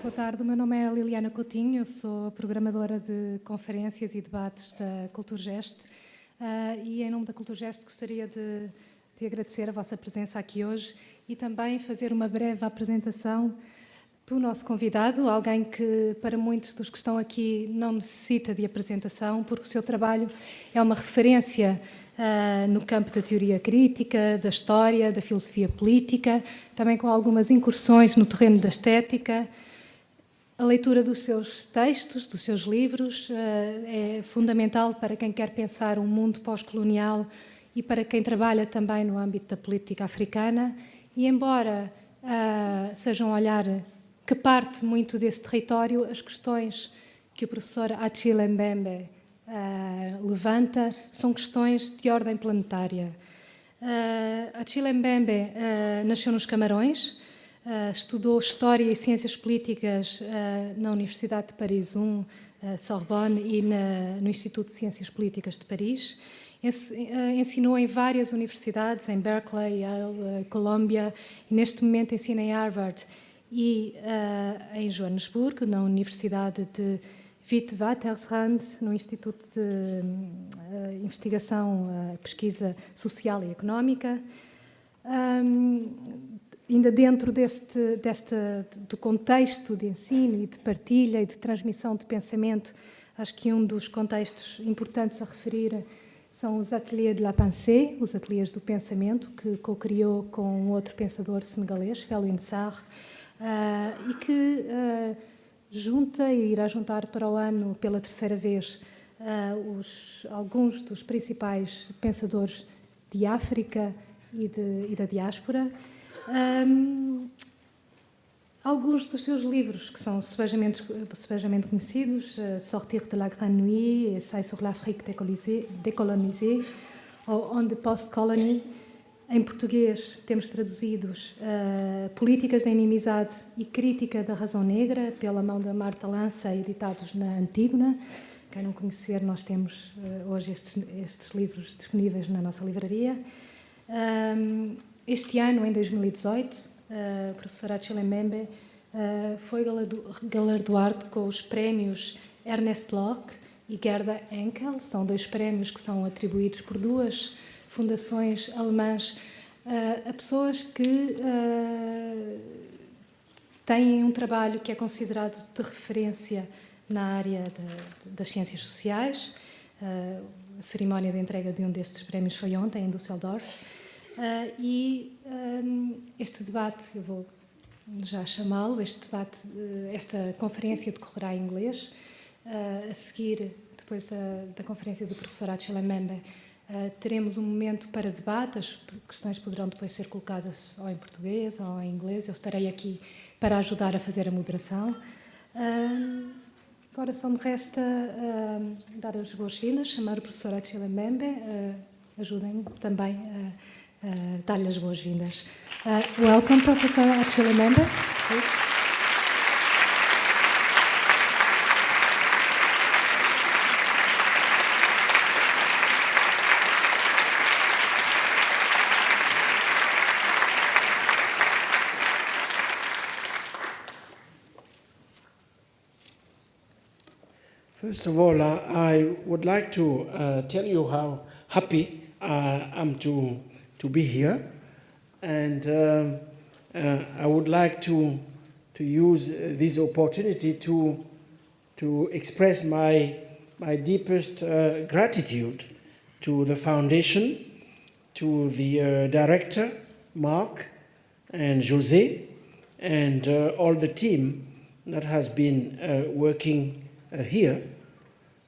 Boa tarde, o meu nome é Liliana Coutinho, eu sou programadora de conferências e debates da Culturgest e em nome da Culturgest gostaria de agradecer a vossa presença aqui hoje e também fazer uma breve apresentação do nosso convidado, alguém que para muitos dos que estão aqui não necessita de apresentação, porque o seu trabalho é uma referência no campo da teoria crítica, da história, da filosofia política, também com algumas incursões no terreno da estética. A leitura dos seus textos, dos seus livros, é fundamental para quem quer pensar um mundo pós-colonial e para quem trabalha também no âmbito da política africana. E embora seja um olhar que parte muito desse território, as questões que o professor Achille Mbembe levanta são questões de ordem planetária. Achille Mbembe nasceu nos Camarões, estudou História e Ciências Políticas na Universidade de Paris I, Sorbonne, e no Instituto de Ciências Políticas de Paris. Ensinou em várias universidades, em Berkeley, Yale, Columbia, e neste momento ensina em Harvard e em Joanesburgo, na Universidade de Witwatersrand, no Instituto de Investigação, Pesquisa Social e Económica. Ainda dentro do contexto de ensino e de partilha e de transmissão de pensamento, acho que um dos contextos importantes a referir são os ateliers de la pensée, os ateliers do pensamento, que co-criou com outro pensador senegalês, Felwine Sarr, e que junta e irá juntar para o ano, pela terceira vez, alguns dos principais pensadores de África e da diáspora. Alguns dos seus livros, que são sebejamente conhecidos, Sortir de la Grande Nuit, Essai sur l'Afrique décolonisée, ou On the Post-colonial. Em português temos traduzidos Políticas da Inimizade e Crítica da Razão Negra, pela mão da Marta Lança, editados na Antígona. Quem não conhecer, nós temos hoje estes livros disponíveis na nossa livraria. Este ano, em 2018, o professor Achille Mbembe foi galardoado com os prémios Ernest Bloch e Gerda Henkel. São dois prémios que são atribuídos por duas fundações alemãs a pessoas que têm um trabalho que é considerado de referência na área das ciências sociais. A cerimónia de entrega de um destes prémios foi ontem, em Düsseldorf. Este debate, eu vou já chamá-lo, esta conferência decorrerá em inglês. A seguir, depois da conferência do professor Achille Mbembe, teremos um momento para debate, as questões poderão depois ser colocadas ou em português ou em inglês, eu estarei aqui para ajudar a fazer a moderação. Agora só me resta dar as boas-vindas, chamar o professor Achille Mbembe, ajudem-me também a dar-lhe as boas-vindas. Welcome, Professor Achille Mbembe, please. First of all, I would like to tell you how happy I am to be here, and I would like to use this opportunity to express my deepest gratitude to the foundation, to the director, Mark, and José, and all the team that has been working here,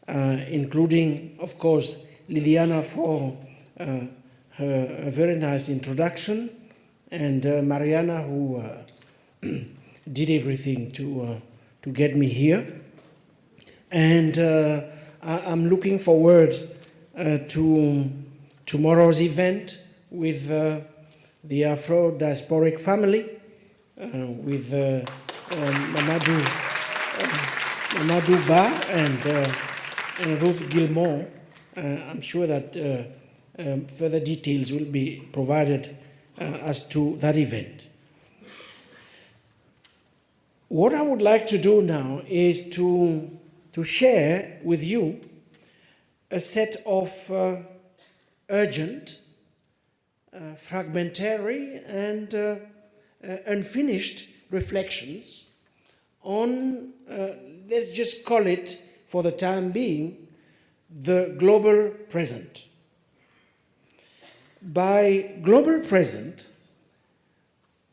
including, of course, Liliana for her very nice introduction, and Mariana, who did everything to get me here. And I'm looking forward to tomorrow's event with the Afro-diasporic family, with Mamadou Ba and Ruth Gilmore. I'm sure that further details will be provided as to that event. what I would like to do now is to share with you a set of urgent, fragmentary, and unfinished reflections on, let's just call it, for the time being, the global present. By global present,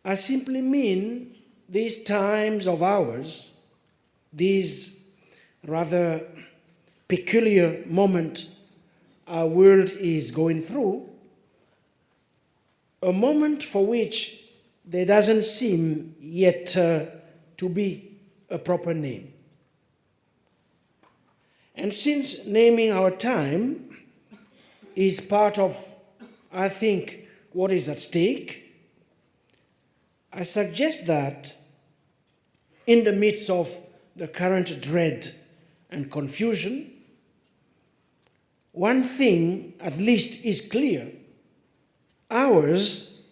I simply mean these times of ours, these rather peculiar moment our world is going through, a moment for which there doesn't seem yet to be a proper name. And since naming our time is part of, I think, what is at stake, I suggest that in the midst of the current dread and confusion, one thing at least is clear. Ours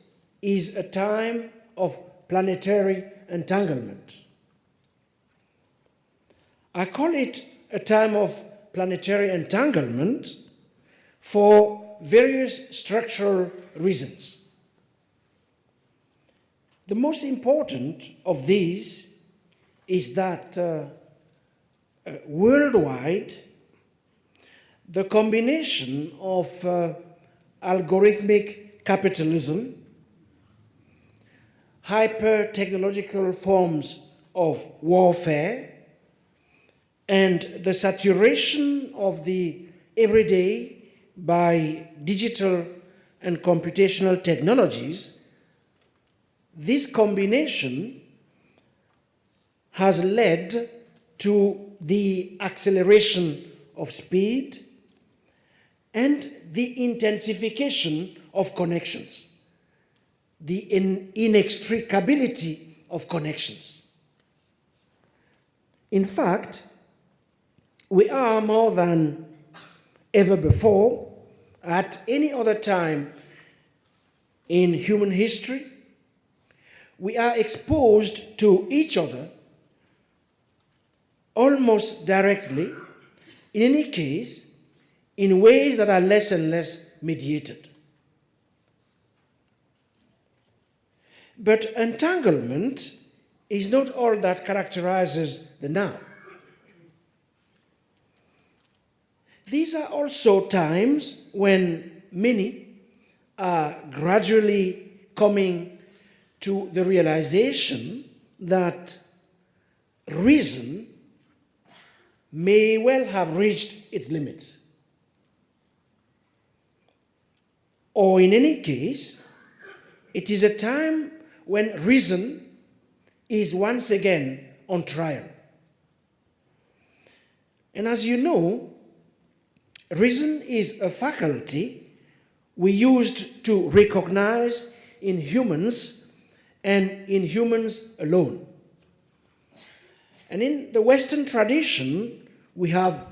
is a time of planetary entanglement. I call it a time of planetary entanglement for various structural reasons. The most important of these is that worldwide, the combination of algorithmic capitalism, hyper-technological forms of warfare, and the saturation of the everyday by digital and computational technologies, this combination has led to the acceleration of speed and the intensification of connections, the inextricability of connections. In fact, we are more than ever before, at any other time in human history, we are exposed to each other almost directly, in any case, in ways that are less and less mediated. But entanglement is not all that characterizes the now. These are also times when many are gradually coming to the realization that reason may well have reached its limits. Or in any case, it is a time when reason is once again on trial. And as you know, reason is a faculty we used to recognize in humans and in humans alone. And in the Western tradition, we have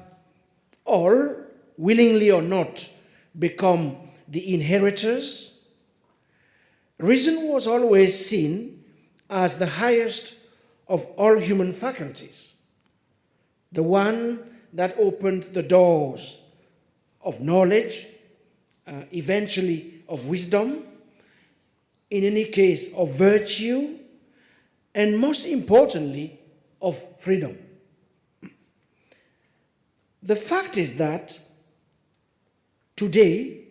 all, willingly or not, become the inheritors. Reason was always seen as the highest of all human faculties, the one that opened the doors of knowledge, eventually of wisdom, in any case of virtue, and most importantly, of freedom. The fact is that today,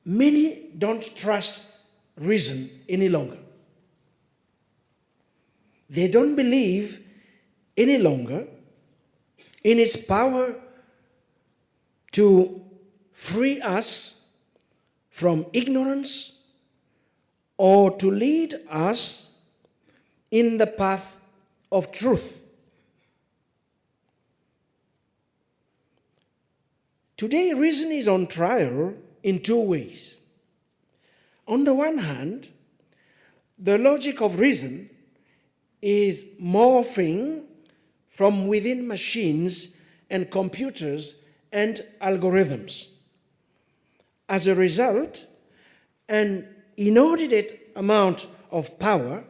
many don't trust reason any longer. They don't believe any longer in its power to free us from ignorance or to lead us in the path of truth. Today, reason is on trial in two ways. On the one hand, the logic of reason is morphing from within machines and computers and algorithms. As a result, an inordinate amount of power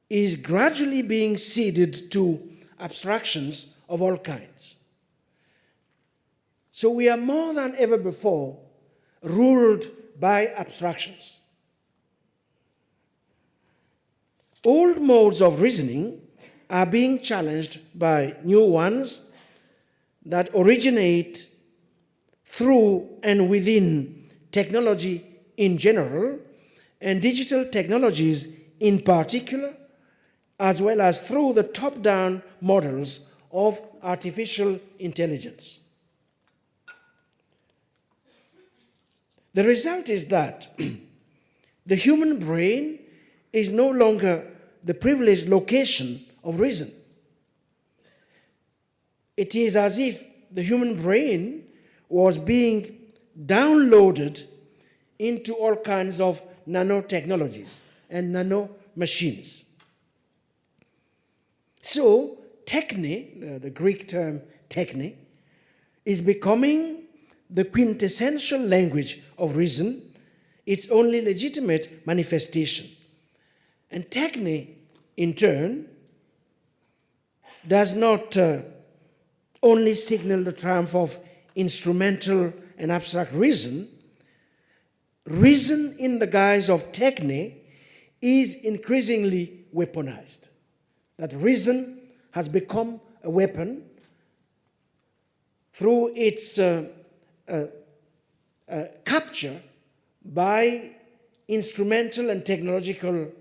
is gradually being ceded to abstractions of all kinds. So we are more than ever before ruled by abstractions. Old modes of reasoning are being challenged by new ones that originate through and within technology in general and digital technologies in particular, as well as through the top-down models of artificial intelligence. The result is that the human brain is no longer the privileged location of reason. It is as if the human brain was being downloaded into all kinds of nanotechnologies and nanomachines. So, techne, the Greek term techne, is becoming the quintessential language of reason, its only legitimate manifestation. And techne, in turn, does not only signal the triumph of instrumental and abstract reason. Reason in the guise of techne is increasingly weaponized. That reason has become a weapon through its capture by instrumental and technological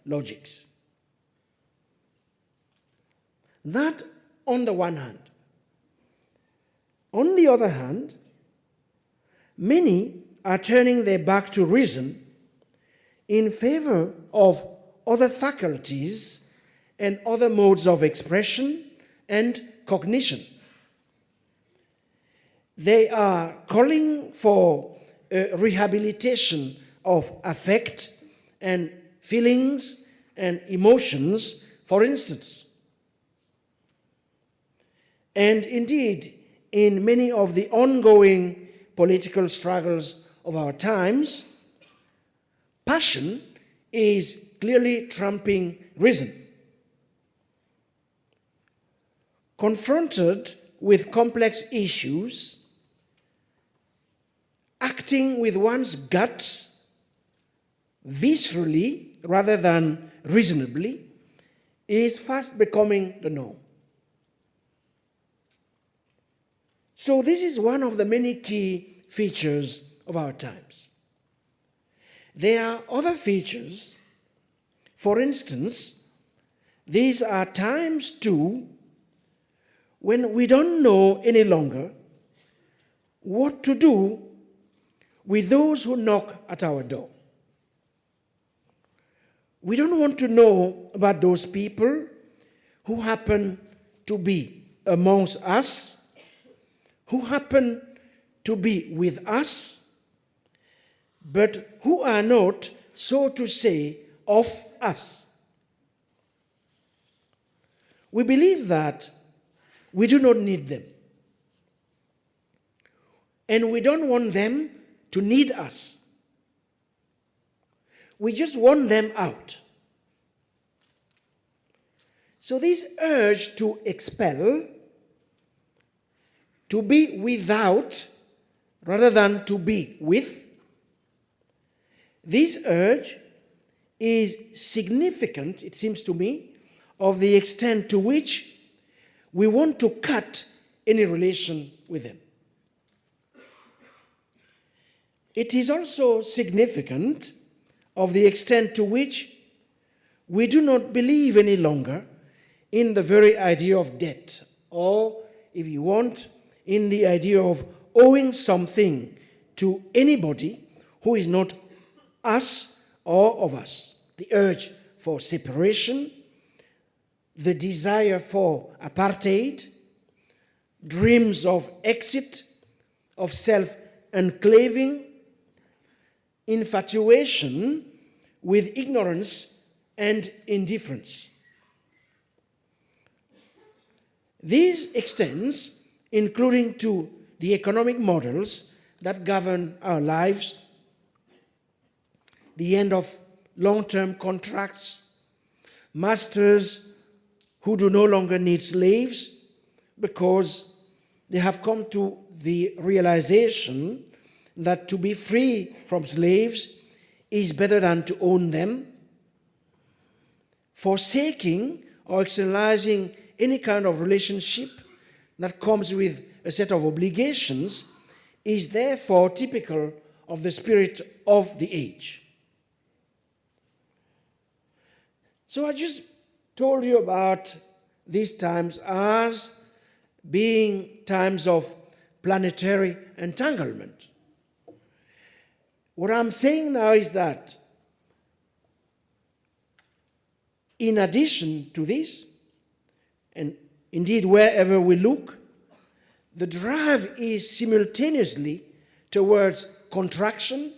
logics. That on the one hand. On the other hand, many are turning their back to reason in favor of other faculties and other modes of expression and cognition. They are calling for rehabilitation of affect and feelings and emotions, for instance. And indeed, in many of the ongoing political struggles of our times, passion is clearly trumping reason. Confronted with complex issues, acting with one's guts viscerally rather than reasonably is fast becoming the norm. So this is one of the many key features of our times. There are other features. For instance, these are times too when we don't know any longer what to do with those who knock at our door. We don't want to know about those people who happen to be amongst us, who happen to be with us, but who are not, so to say, of us. We believe that we do not need them. And we don't want them to need us. We just want them out. So this urge to expel, to be without rather than to be with, this urge is significant, it seems to me, of the extent to which we want to cut any relation with them. It is also significant of the extent to which we do not believe any longer in the very idea of debt, or, if you want, in the idea of owing something to anybody who is not us or of us. The urge for separation, the desire for apartheid, dreams of exit, of self-enclaving, infatuation with ignorance and indifference. This extends, including to the economic models that govern our lives, the end of long-term contracts, masters who do no longer need slaves because they have come to the realization that to be free from slaves is better than to own them, forsaking or externalizing any kind of relationship that comes with a set of obligations is therefore typical of the spirit of the age. So I just told you about these times as being times of planetary entanglement. What I'm saying now is that in addition to this, and indeed wherever we look, the drive is simultaneously towards contraction,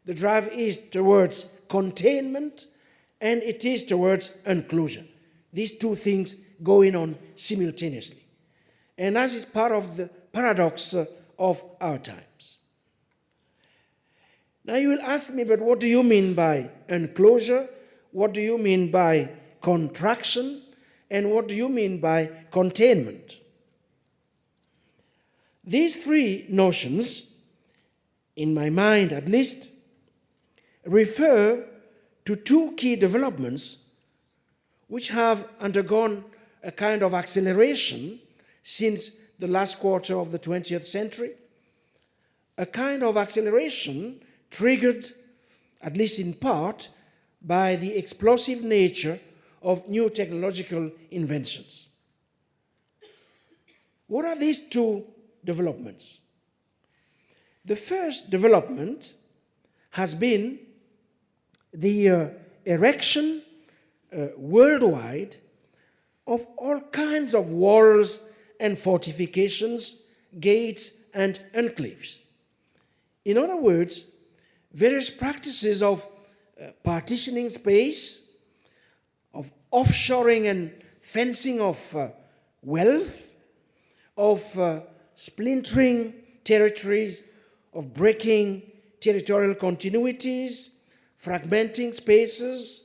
the drive is towards containment, and it is towards inclusion. These two things going on simultaneously. And that is part of the paradox of our times. Now you will ask me, but what do you mean by enclosure? What do you mean by contraction? And what do you mean by containment? These three notions, in my mind at least, refer to two key developments which have undergone a kind of acceleration since the last quarter of the 20th century, a kind of acceleration triggered, at least in part, by the explosive nature of new technological inventions. What are these two developments? The first development has been the erection worldwide of all kinds of walls and fortifications, gates and enclaves. In other words, various practices of partitioning space, of offshoring and fencing of wealth, of splintering territories, of breaking territorial continuities, fragmenting spaces,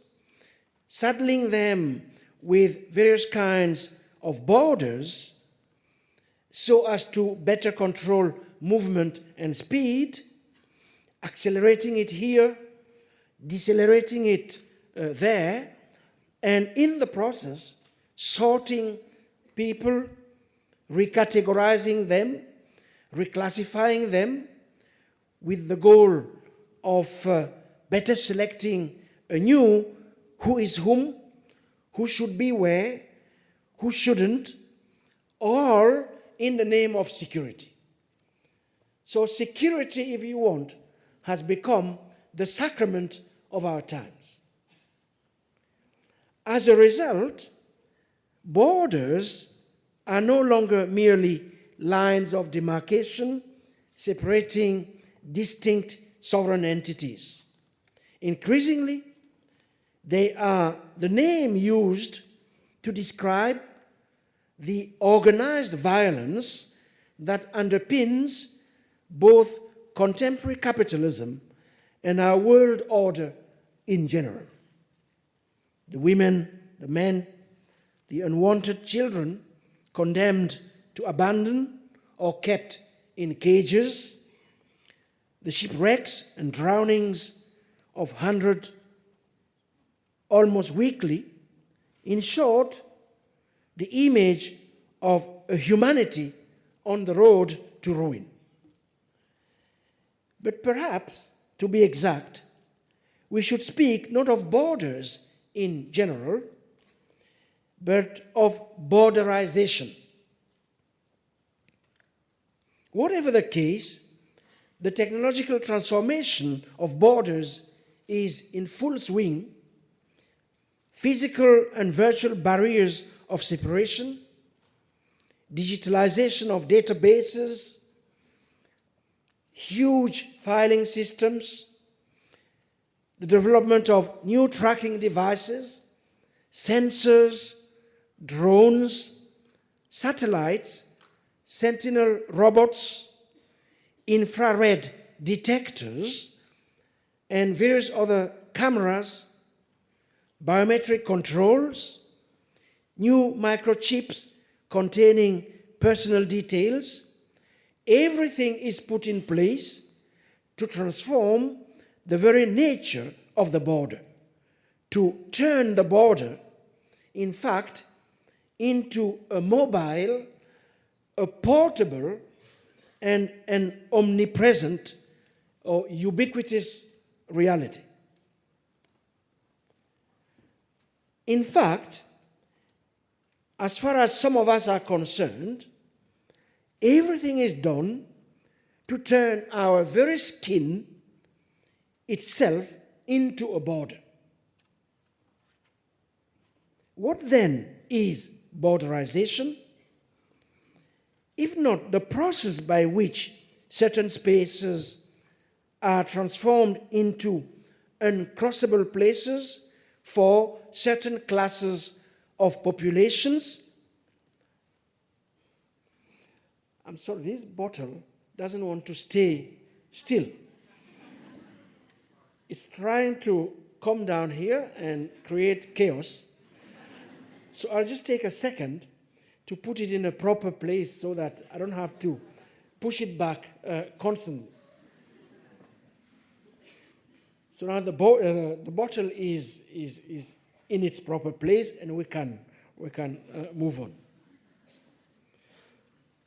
saddling them with various kinds of borders so as to better control movement and speed, accelerating it here, decelerating it there, and in the process, sorting people, recategorizing them, reclassifying them, with the goal of better selecting anew who is whom, who should be where, who shouldn't, all in the name of security. So security, if you want, has become the sacrament of our times. As a result, borders are no longer merely lines of demarcation separating distinct sovereign entities. Increasingly, they are the name used to describe the organized violence that underpins both contemporary capitalism and our world order in general. The women, the men, the unwanted children condemned to abandon or kept in cages, the shipwrecks and drownings of hundreds almost weekly. In short, the image of a humanity on the road to ruin. But perhaps, to be exact, we should speak not of borders in general, but of borderization. Whatever the case, the technological transformation of borders is in full swing. Physical and virtual barriers of separation, digitalization of databases, huge filing systems, the development of new tracking devices, sensors, drones, satellites, sentinel robots, infrared detectors, and various other cameras biometric controls, new microchips containing personal details, everything is put in place to transform the very nature of the border, to turn the border, in fact, into a mobile, a portable, and an omnipresent or ubiquitous reality. In fact, as far as some of us are concerned, everything is done to turn our very skin itself into a border. What then is borderization? If not the process by which certain spaces are transformed into uncrossable places for certain classes of populations. I'm sorry, this bottle doesn't want to stay still. It's trying to come down here and create chaos. So I'll just take a second to put it in a proper place so that I don't have to push it back constantly. So now the bottle is in its proper place, and we can move on.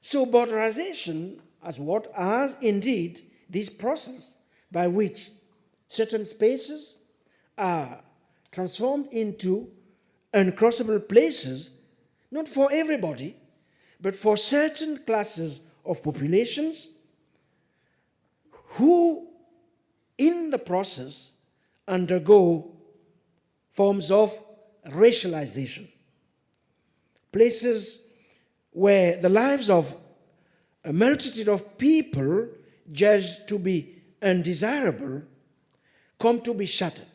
So borderization as indeed this process by which certain spaces are transformed into uncrossable places, not for everybody, but for certain classes of populations who in the process undergo forms of racialization. Places where the lives of a multitude of people judged to be undesirable come to be shattered.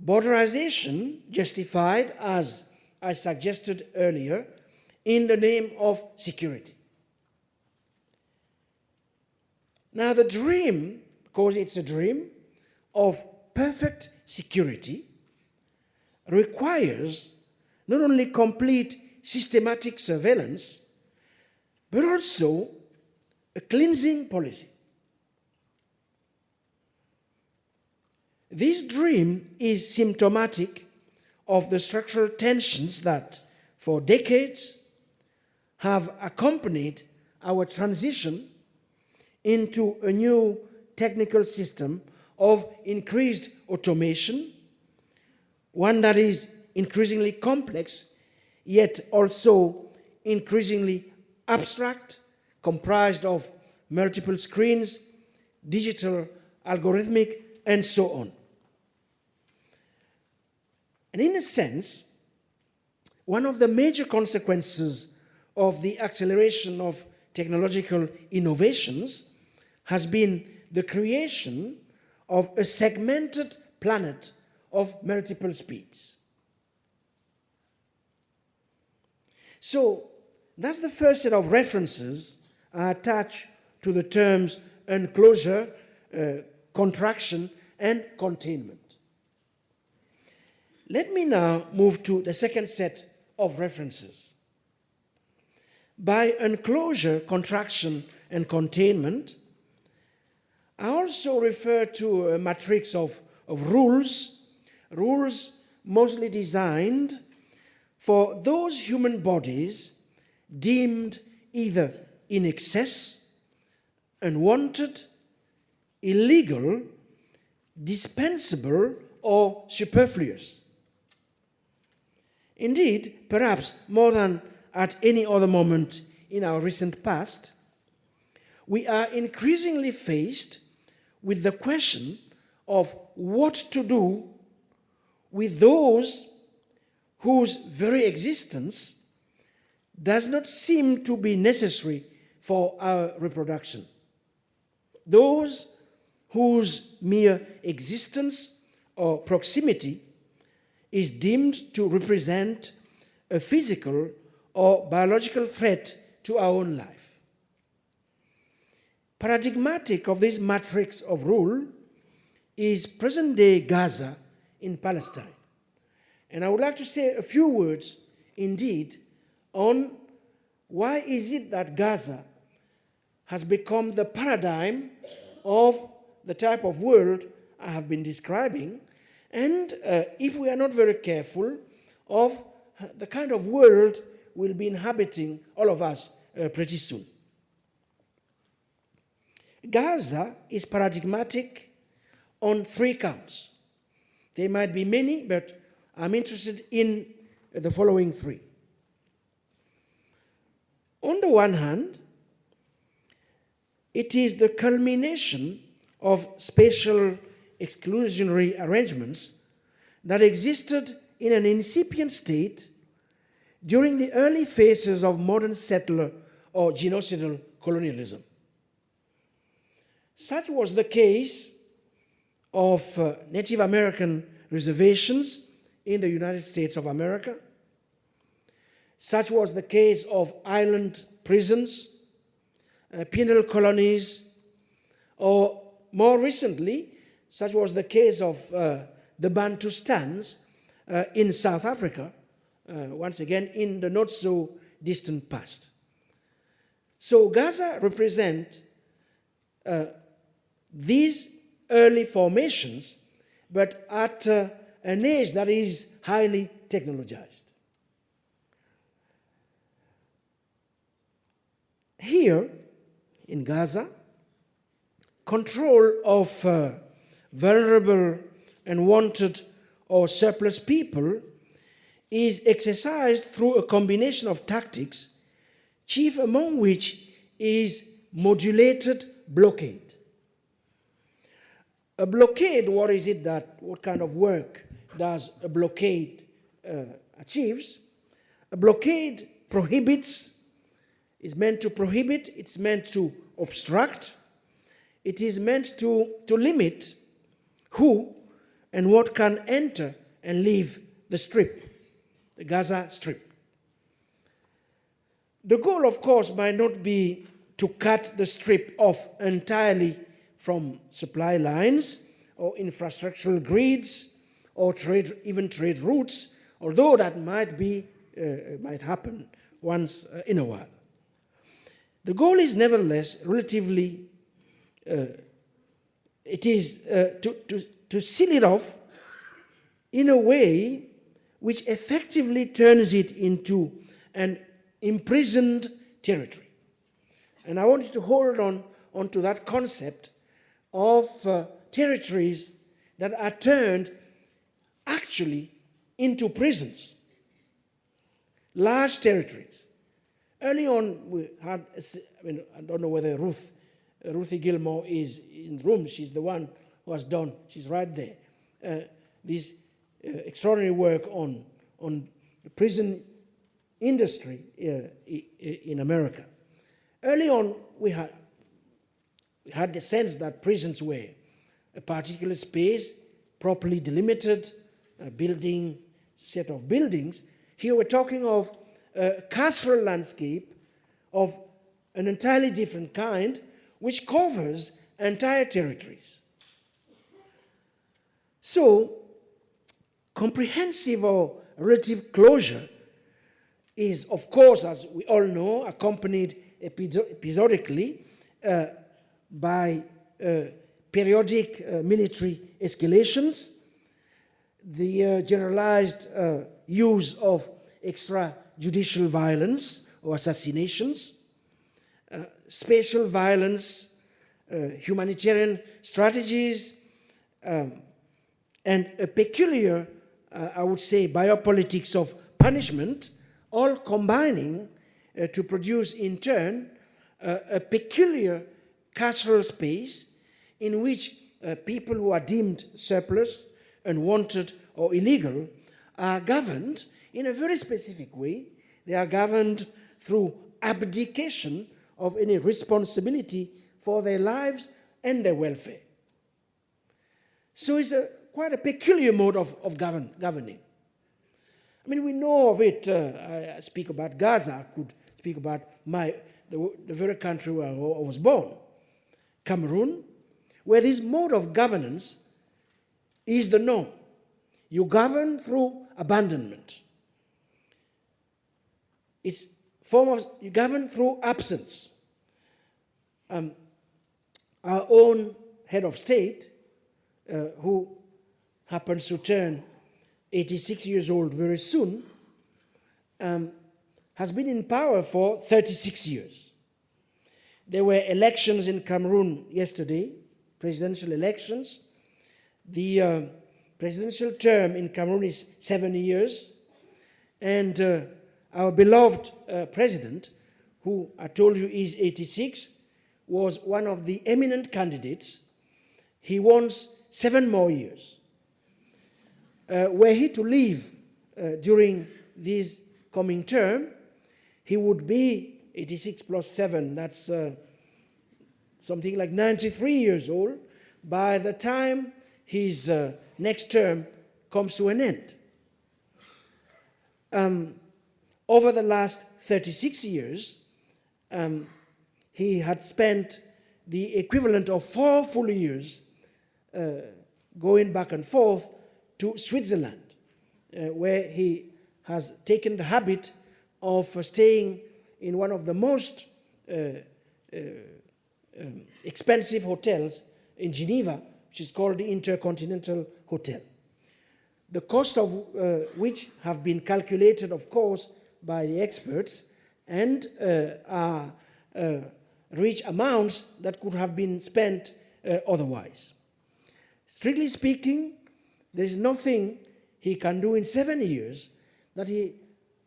Borderization justified, as I suggested earlier, in the name of security. Now the dream, because it's a dream, of perfect security requires not only complete systematic surveillance, but also a cleansing policy. This dream is symptomatic of the structural tensions that, for decades, have accompanied our transition into a new technical system of increased automation, one that is increasingly complex, yet also increasingly abstract, comprised of multiple screens, digital, algorithmic, and so on. And in a sense, one of the major consequences of the acceleration of technological innovations has been the creation of a segmented planet of multiple speeds. So that's the first set of references I attach to the terms enclosure, contraction, and containment. Let me now move to the second set of references. By enclosure, contraction, and containment, I also refer to a matrix of rules mostly designed for those human bodies deemed either in excess, unwanted, illegal, dispensable, or superfluous. Indeed, perhaps more than at any other moment in our recent past, we are increasingly faced with the question of what to do with those whose very existence does not seem to be necessary for our reproduction. Those whose mere existence or proximity is deemed to represent a physical or biological threat to our own life. Paradigmatic of this matrix of rule is present-day Gaza in Palestine. And I would like to say a few words, indeed, on why is it that Gaza has become the paradigm of the type of world I have been describing, and if we are not very careful, of the kind of world we'll be inhabiting, all of us, pretty soon. Gaza is paradigmatic on 3 counts. There might be many, but I'm interested in the following 3. On the one hand, it is the culmination of spatial exclusionary arrangements that existed in an incipient state during the early phases of modern settler or genocidal colonialism. Such was the case of Native American reservations in the United States of America. Such was the case of island prisons, penal colonies, or more recently, such was the case of the Bantustans in South Africa, once again in the not so distant past. So Gaza represents these early formations, but at an age that is highly technologized. Here, in Gaza, control of vulnerable and wanted or surplus people is exercised through a combination of tactics, chief among which is modulated blockade. A blockade, what kind of work does a blockade achieves? A blockade prohibits, is meant to prohibit, it's meant to obstruct, it is meant to limit who and what can enter and leave the Strip, the Gaza Strip. The goal, of course, might not be to cut the Strip off entirely from supply lines or infrastructural grids or even trade routes, although that might happen once in a while. The goal is nevertheless relatively, it is to seal it off in a way which effectively turns it into an imprisoned territory. And I want you to hold on to that concept of territories that are turned actually into prisons, large territories. Early on, we had, I don't know whether Ruthie Gilmore is in the room. She's the one who has done, she's right there, this extraordinary work on the prison industry in America. Early on, we had the sense that prisons were a particular space, properly delimited, a set of buildings. Here we're talking of a carceral landscape of an entirely different kind, which covers entire territories. So, comprehensive or relative closure is, of course, as we all know, accompanied episodically by periodic military escalations, the generalized use of extrajudicial violence or assassinations, spatial violence, humanitarian strategies, and a peculiar, I would say, biopolitics of punishment, all combining to produce, in turn, a peculiar carceral space in which people who are deemed surplus, unwanted, or illegal are governed in a very specific way. They are governed through abdication of any responsibility for their lives and their welfare. So it's quite a peculiar mode of governing. I mean, we know of it. I speak about Gaza. I could speak about the very country where I was born, Cameroon, where this mode of governance is the norm. You govern through abandonment. It's form of, you govern through absence. Our own head of state, who happens to turn 86 years old very soon, has been in power for 36 years. There were elections in Cameroon yesterday, presidential elections. The presidential term in Cameroon is 7 years, and our beloved president, who I told you is 86, was one of the eminent candidates. He wants 7 more years. Were he to leave during this coming term, he would be 86 plus 7, that's something like 93 years old by the time his next term comes to an end. Over the last 36 years, he had spent the equivalent of 4 full years going back and forth to Switzerland, where he has taken the habit of staying in one of the most expensive hotels in Geneva, which is called the Intercontinental Hotel. The cost of which have been calculated, of course, by the experts and are reach amounts that could have been spent otherwise. Strictly speaking, there is nothing he can do in 7 years that he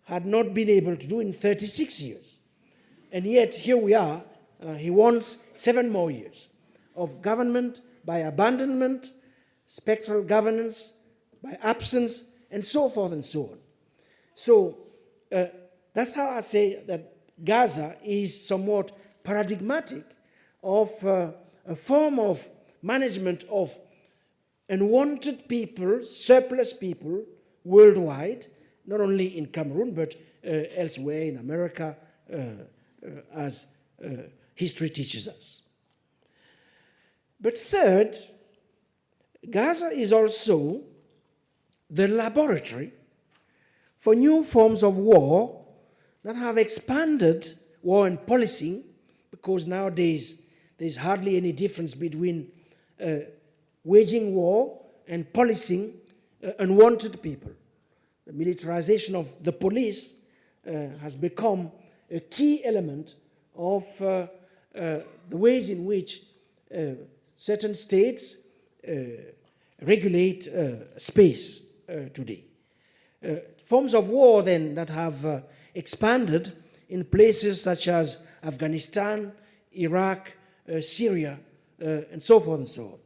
had not been able to do in 36 years. And yet, here we are, he wants 7 more years of government by abandonment, spectral governance, by absence, and so forth and so on. So, that's how I say that Gaza is somewhat paradigmatic of a form of management of unwanted people, surplus people worldwide, not only in Cameroon, but elsewhere in America, as history teaches us. But third, Gaza is also the laboratory for new forms of war that have expanded war and policing, because nowadays there's hardly any difference between waging war and policing unwanted people. The militarization of the police has become a key element of the ways in which certain states regulate space today. Forms of war then that have expanded in places such as Afghanistan, Iraq, Syria, and so forth and so on.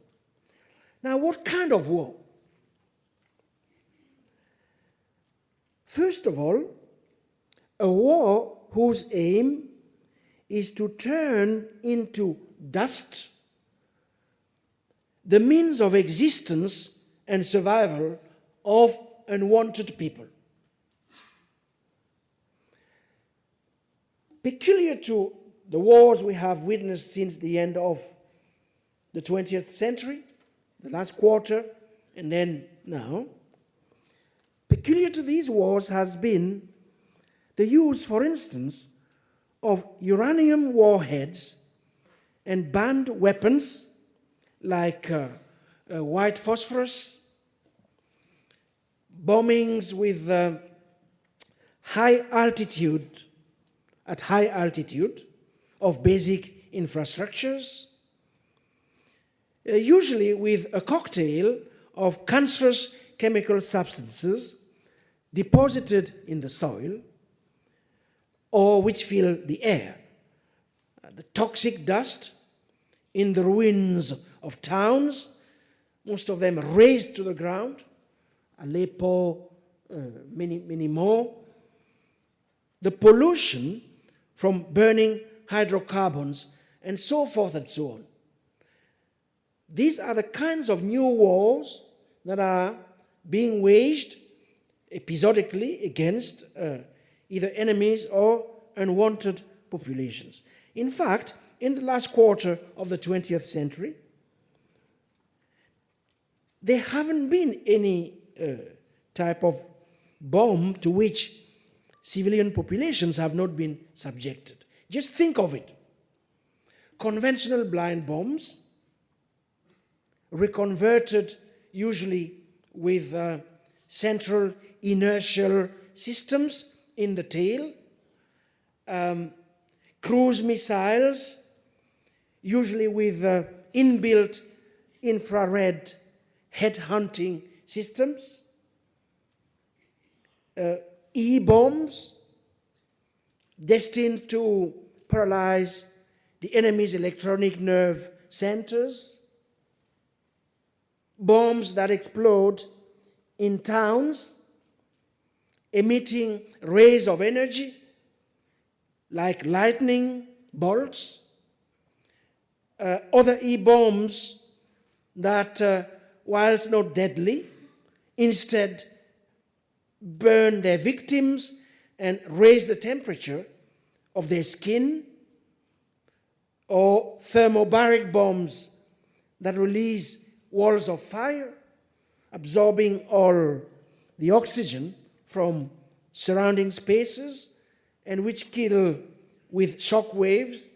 Now, what kind of war? First of all, a war whose aim is to turn into dust the means of existence and survival of unwanted people. Peculiar to the wars we have witnessed since the end of the 20th century, the last quarter, and then now, peculiar to these wars has been the use, for instance, of uranium warheads and banned weapons like white phosphorus, bombings with at high altitude of basic infrastructures, usually with a cocktail of cancerous chemical substances deposited in the soil or which fill the air. The toxic dust in the ruins of towns, most of them razed to the ground, Aleppo, many more. The pollution from burning hydrocarbons, and so forth and so on. These are the kinds of new wars that are being waged episodically against either enemies or unwanted populations. In fact, in the last quarter of the 20th century, there haven't been any type of bomb to which civilian populations have not been subjected. Just think of it. Conventional blind bombs, reconverted usually with central inertial systems in the tail, cruise missiles, usually with inbuilt infrared head-hunting systems, E-bombs destined to paralyze the enemy's electronic nerve centers, bombs that explode in towns, emitting rays of energy like lightning bolts, other E-bombs that, whilst not deadly, instead burn their victims and raise the temperature of their skin, or thermobaric bombs that release walls of fire, absorbing all the oxygen from surrounding spaces, and which kill with shock waves,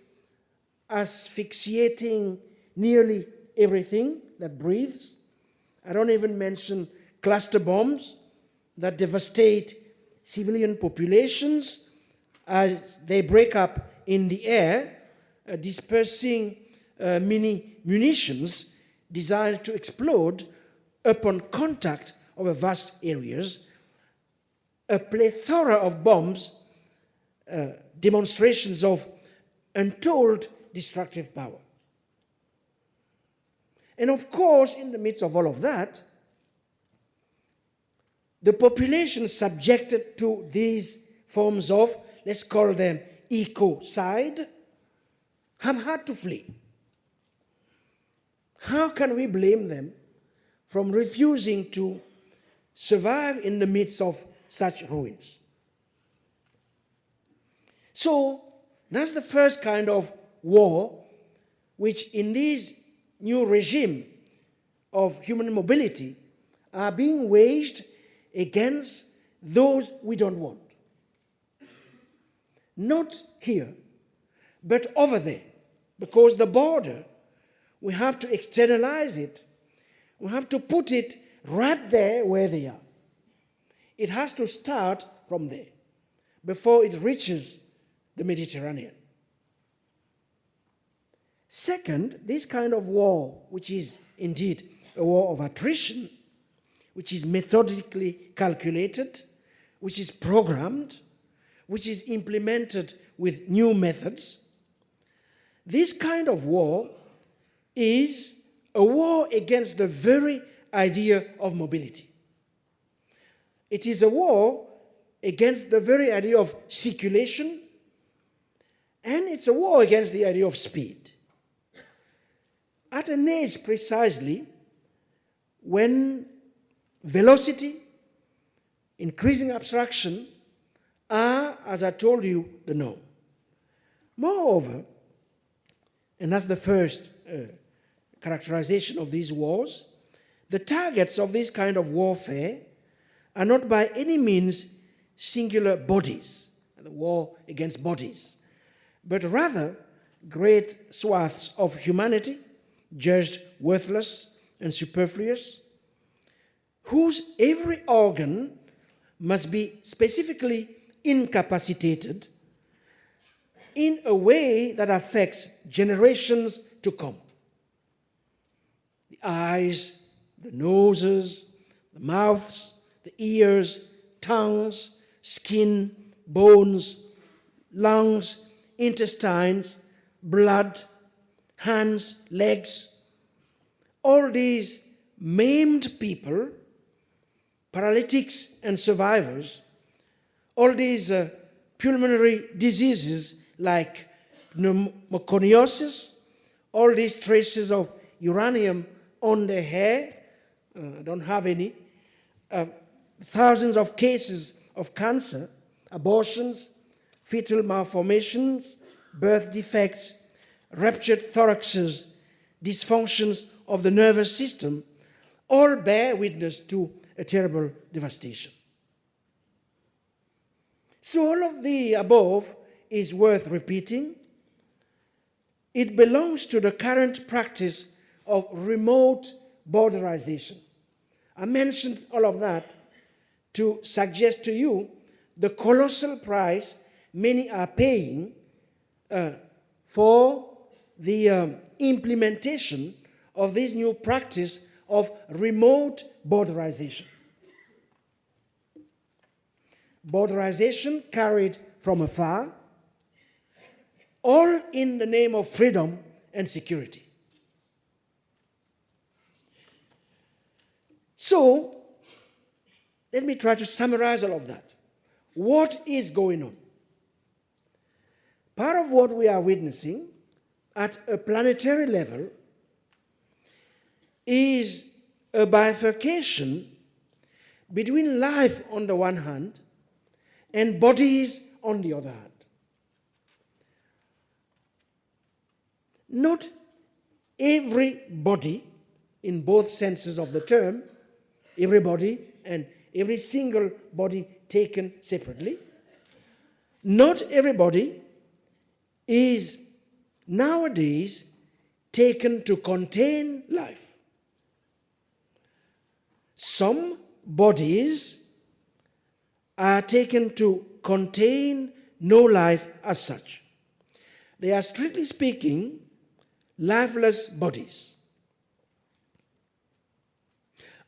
asphyxiating nearly everything that breathes. I don't even mention cluster bombs that devastate civilian populations as they break up in the air, dispersing mini munitions designed to explode upon contact over vast areas. A plethora of bombs, demonstrations of untold destructive power. And of course, in the midst of all of that, the population subjected to these forms of, let's call them ecocide, have had to flee. How can we blame them from refusing to survive in the midst of such ruins? So that's the first kind of war which in this new regime of human mobility are being waged against those we don't want. Not here, but over there. Because the border, we have to externalize it. We have to put it right there where they are. It has to start from there before it reaches the Mediterranean. Second, this kind of war, which is indeed a war of attrition, which is methodically calculated, which is programmed, which is implemented with new methods. This kind of war is a war against the very idea of mobility. It is a war against the very idea of circulation, and it's a war against the idea of speed. At an age precisely when velocity, increasing abstraction are, as I told you, the norm. Moreover, and that's the first characterization of these wars, the targets of this kind of warfare are not by any means singular bodies, the war against bodies, but rather great swaths of humanity, judged worthless and superfluous, whose every organ must be specifically incapacitated in a way that affects generations to come. The eyes, the noses, the mouths, the ears, tongues, skin, bones, lungs, intestines, blood, hands, legs, all these maimed people, paralytics and survivors, all these pulmonary diseases like pneumoconiosis, all these traces of uranium on their hair, I don't have any, thousands of cases of cancer, abortions, fetal malformations, birth defects, ruptured thoraxes, dysfunctions of the nervous system, all bear witness to a terrible devastation. So all of the above is worth repeating. It belongs to the current practice of remote borderization. I mentioned all of that to suggest to you the colossal price many are paying for the implementation of this new practice of remote borderization. Borderization carried from afar, all in the name of freedom and security. So, let me try to summarize all of that. What is going on? Part of what we are witnessing at a planetary level is a bifurcation between life on the one hand and bodies on the other hand. Not every body, in both senses of the term, everybody and every single body taken separately, not everybody is nowadays taken to contain life. Some bodies are taken to contain no life as such. They are, strictly speaking, lifeless bodies.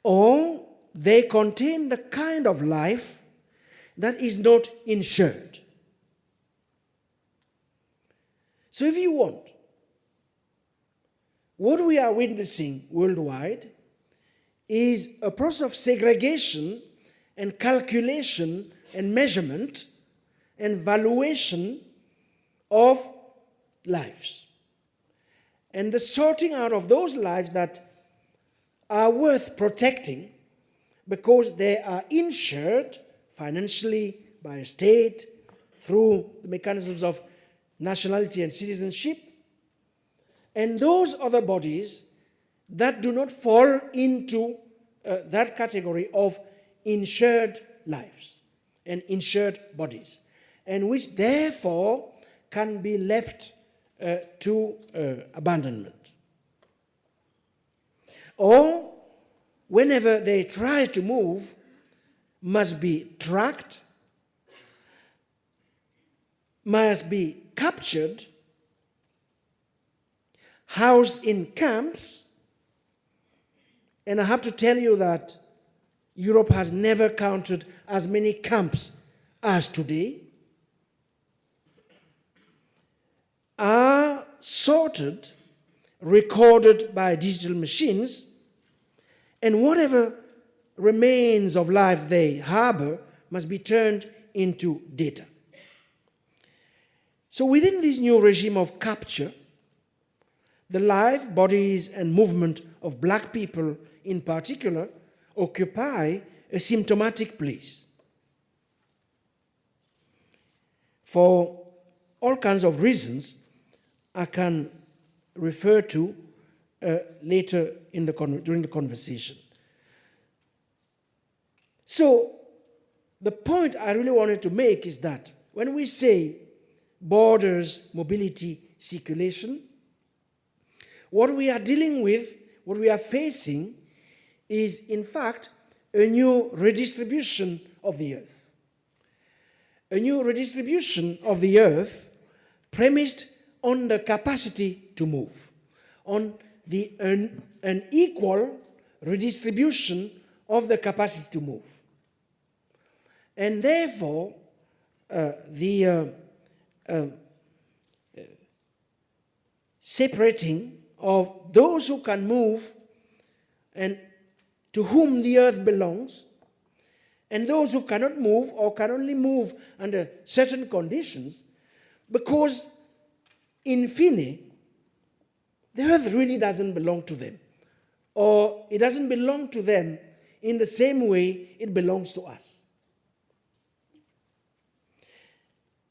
Or they contain the kind of life that is not insured. So if you want, what we are witnessing worldwide is a process of segregation and calculation and measurement and valuation of lives. And the sorting out of those lives that are worth protecting because they are insured financially by a state through the mechanisms of nationality and citizenship, and those other bodies that do not fall into that category of insured lives and insured bodies, and which therefore can be left to abandonment. Or, whenever they try to move, must be tracked, must be captured, housed in camps, and I have to tell you that Europe has never counted as many camps as today, are sorted, recorded by digital machines, and whatever remains of life they harbor must be turned into data. So within this new regime of capture, the life, bodies, and movement of black people in particular occupy a symptomatic place. For all kinds of reasons I can refer to later in during the conversation. So the point I really wanted to make is that when we say borders, mobility, circulation, what we are dealing with, what we are facing, is in fact a new redistribution of the earth. A new redistribution of the earth premised on the capacity to move, on the unequal redistribution of the capacity to move. And therefore, the separating of those who can move and to whom the earth belongs, and those who cannot move or can only move under certain conditions, because in fine, the earth really doesn't belong to them, or it doesn't belong to them in the same way it belongs to us.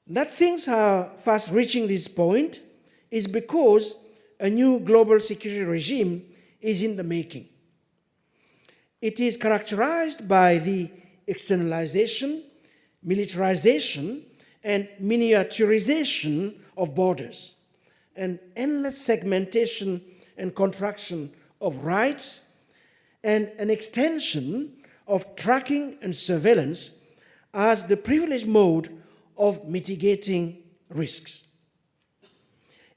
That things are fast reaching this point is because a new global security regime is in the making. It is characterized by the externalization, militarization, and miniaturization of borders, and endless segmentation and contraction of rights, and an extension of tracking and surveillance as the privileged mode of mitigating risks.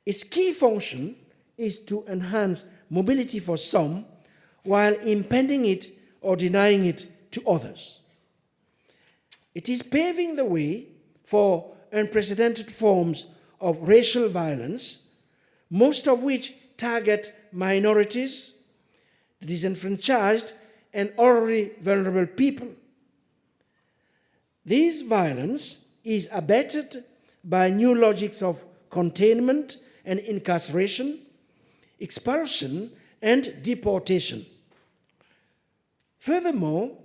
Its key function is to enhance mobility for some while impeding it or denying it to others. It is paving the way for unprecedented forms of racial violence, most of which target minorities, the disenfranchised, and already vulnerable people. This violence is abetted by new logics of containment and incarceration, expulsion, and deportation. Furthermore,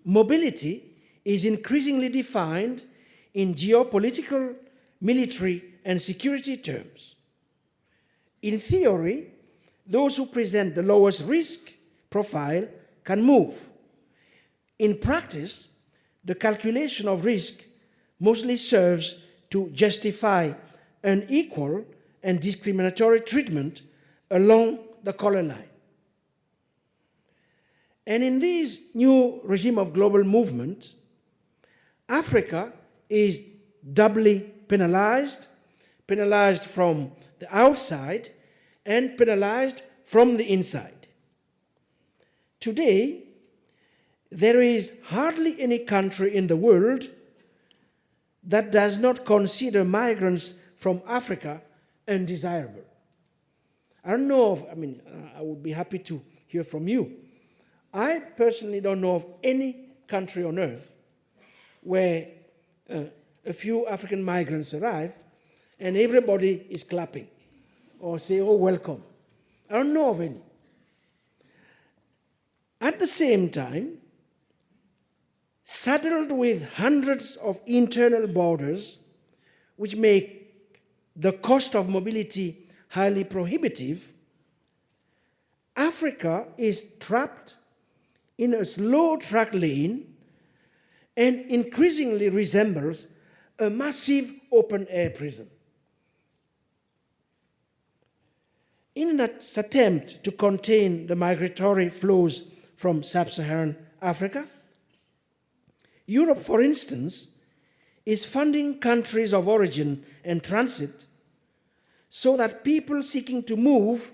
mobility is increasingly defined in geopolitical, military, and security terms. In theory, those who present the lowest risk profile can move. In practice, the calculation of risk mostly serves to justify unequal and discriminatory treatment along the color line. And in this new regime of global movement, Africa is doubly penalized from the outside and penalized from the inside. Today, there is hardly any country in the world that does not consider migrants from Africa undesirable. I don't know of, I would be happy to hear from you. I personally don't know of any country on earth where a few African migrants arrive and everybody is clapping or say, oh, welcome. I don't know of any. At the same time, saddled with hundreds of internal borders, which make the cost of mobility highly prohibitive, Africa is trapped in a slow track lane and increasingly resembles a massive open-air prison. In that attempt to contain the migratory flows from sub-Saharan Africa, Europe, for instance, is funding countries of origin and transit so that people seeking to move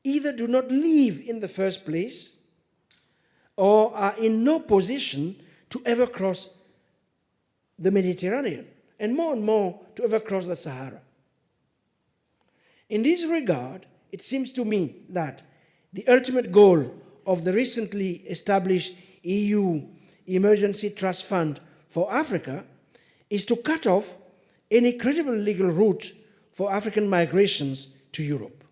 either do not leave in the first place or are in no position to ever cross the Mediterranean, and more to ever cross the Sahara. In this regard, it seems to me that the ultimate goal of the recently established EU Emergency Trust Fund for Africa is to cut off any credible legal route for African migrations to Europe.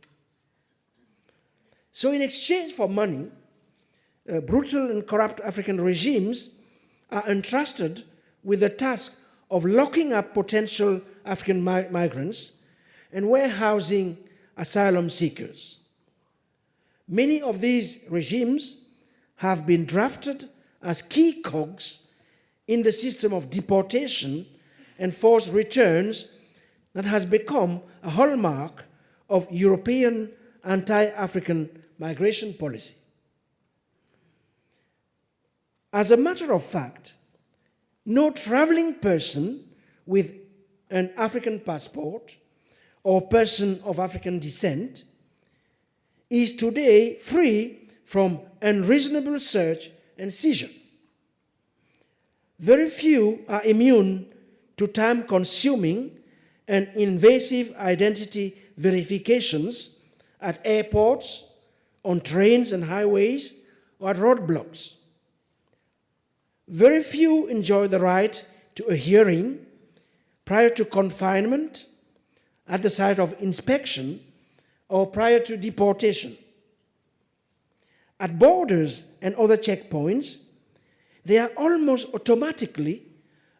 So in exchange for money, brutal and corrupt African regimes are entrusted with the task of locking up potential African migrants and warehousing asylum seekers. Many of these regimes have been drafted as key cogs in the system of deportation and forced returns that has become a hallmark of European anti-African migration policy. As a matter of fact, no traveling person with an African passport or person of African descent is today free from unreasonable search and seizure. Very few are immune to time-consuming and invasive identity verifications at airports, on trains and highways, or at roadblocks. Very few enjoy the right to a hearing prior to confinement, at the site of inspection, or prior to deportation. At borders and other checkpoints, they are almost automatically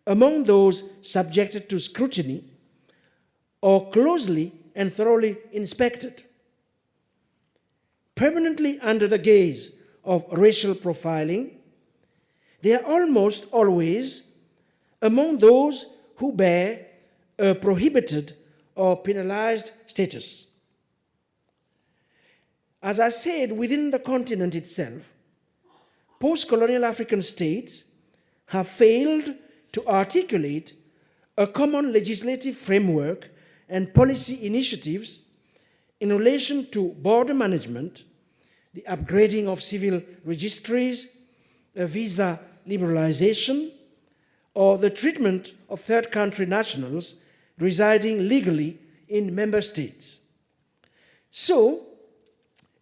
among those subjected to scrutiny or closely and thoroughly inspected. Permanently under the gaze of racial profiling, they are almost always among those who bear a prohibited or penalized status. As I said, within the continent itself, post-colonial African states have failed to articulate a common legislative framework and policy initiatives in relation to border management, the upgrading of civil registries, visa liberalization, or the treatment of third country nationals residing legally in member states. So,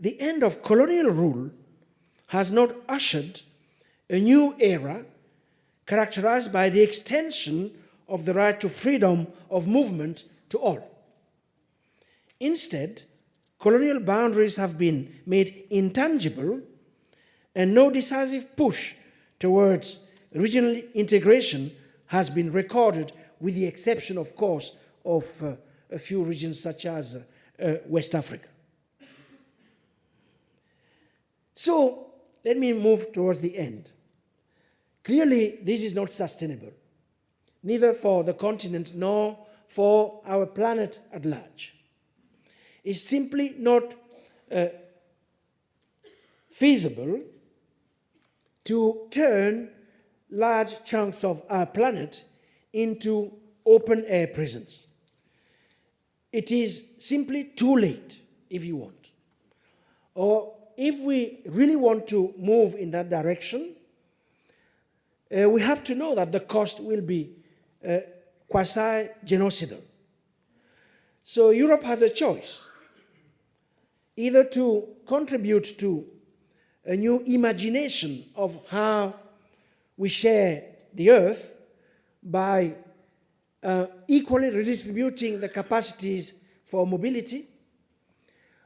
the end of colonial rule has not ushered a new era characterized by the extension of the right to freedom of movement to all. Instead, colonial boundaries have been made intangible, and no decisive push towards regional integration has been recorded, with the exception, of course, of a few regions such as West Africa. So, let me move towards the end. Clearly, this is not sustainable, neither for the continent nor for our planet at large. It's simply not feasible to turn large chunks of our planet into open-air prisons. It is simply too late, if you want. Or if we really want to move in that direction, we have to know that the cost will be quasi-genocidal. So Europe has a choice, either to contribute to a new imagination of how we share the earth by equally redistributing the capacities for mobility,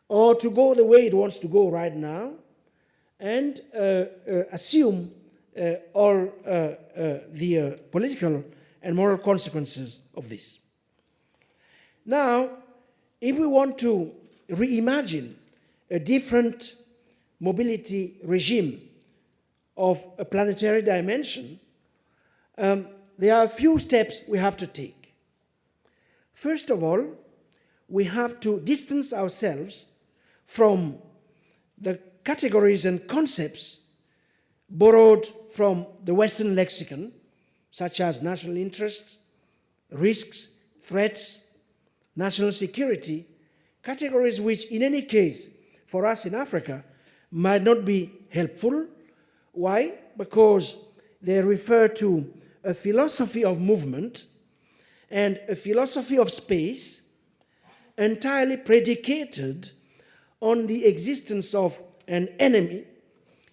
or to go the way it wants to go right now and assume all the political and moral consequences of this. Now, if we want to reimagine a different mobility regime of a planetary dimension, there are a few steps we have to take. First of all, we have to distance ourselves from the categories and concepts borrowed from the Western lexicon, such as national interests, risks, threats, national security, categories which, in any case, for us in Africa, might not be helpful. Why? Because they refer to a philosophy of movement and a philosophy of space entirely predicated on the existence of an enemy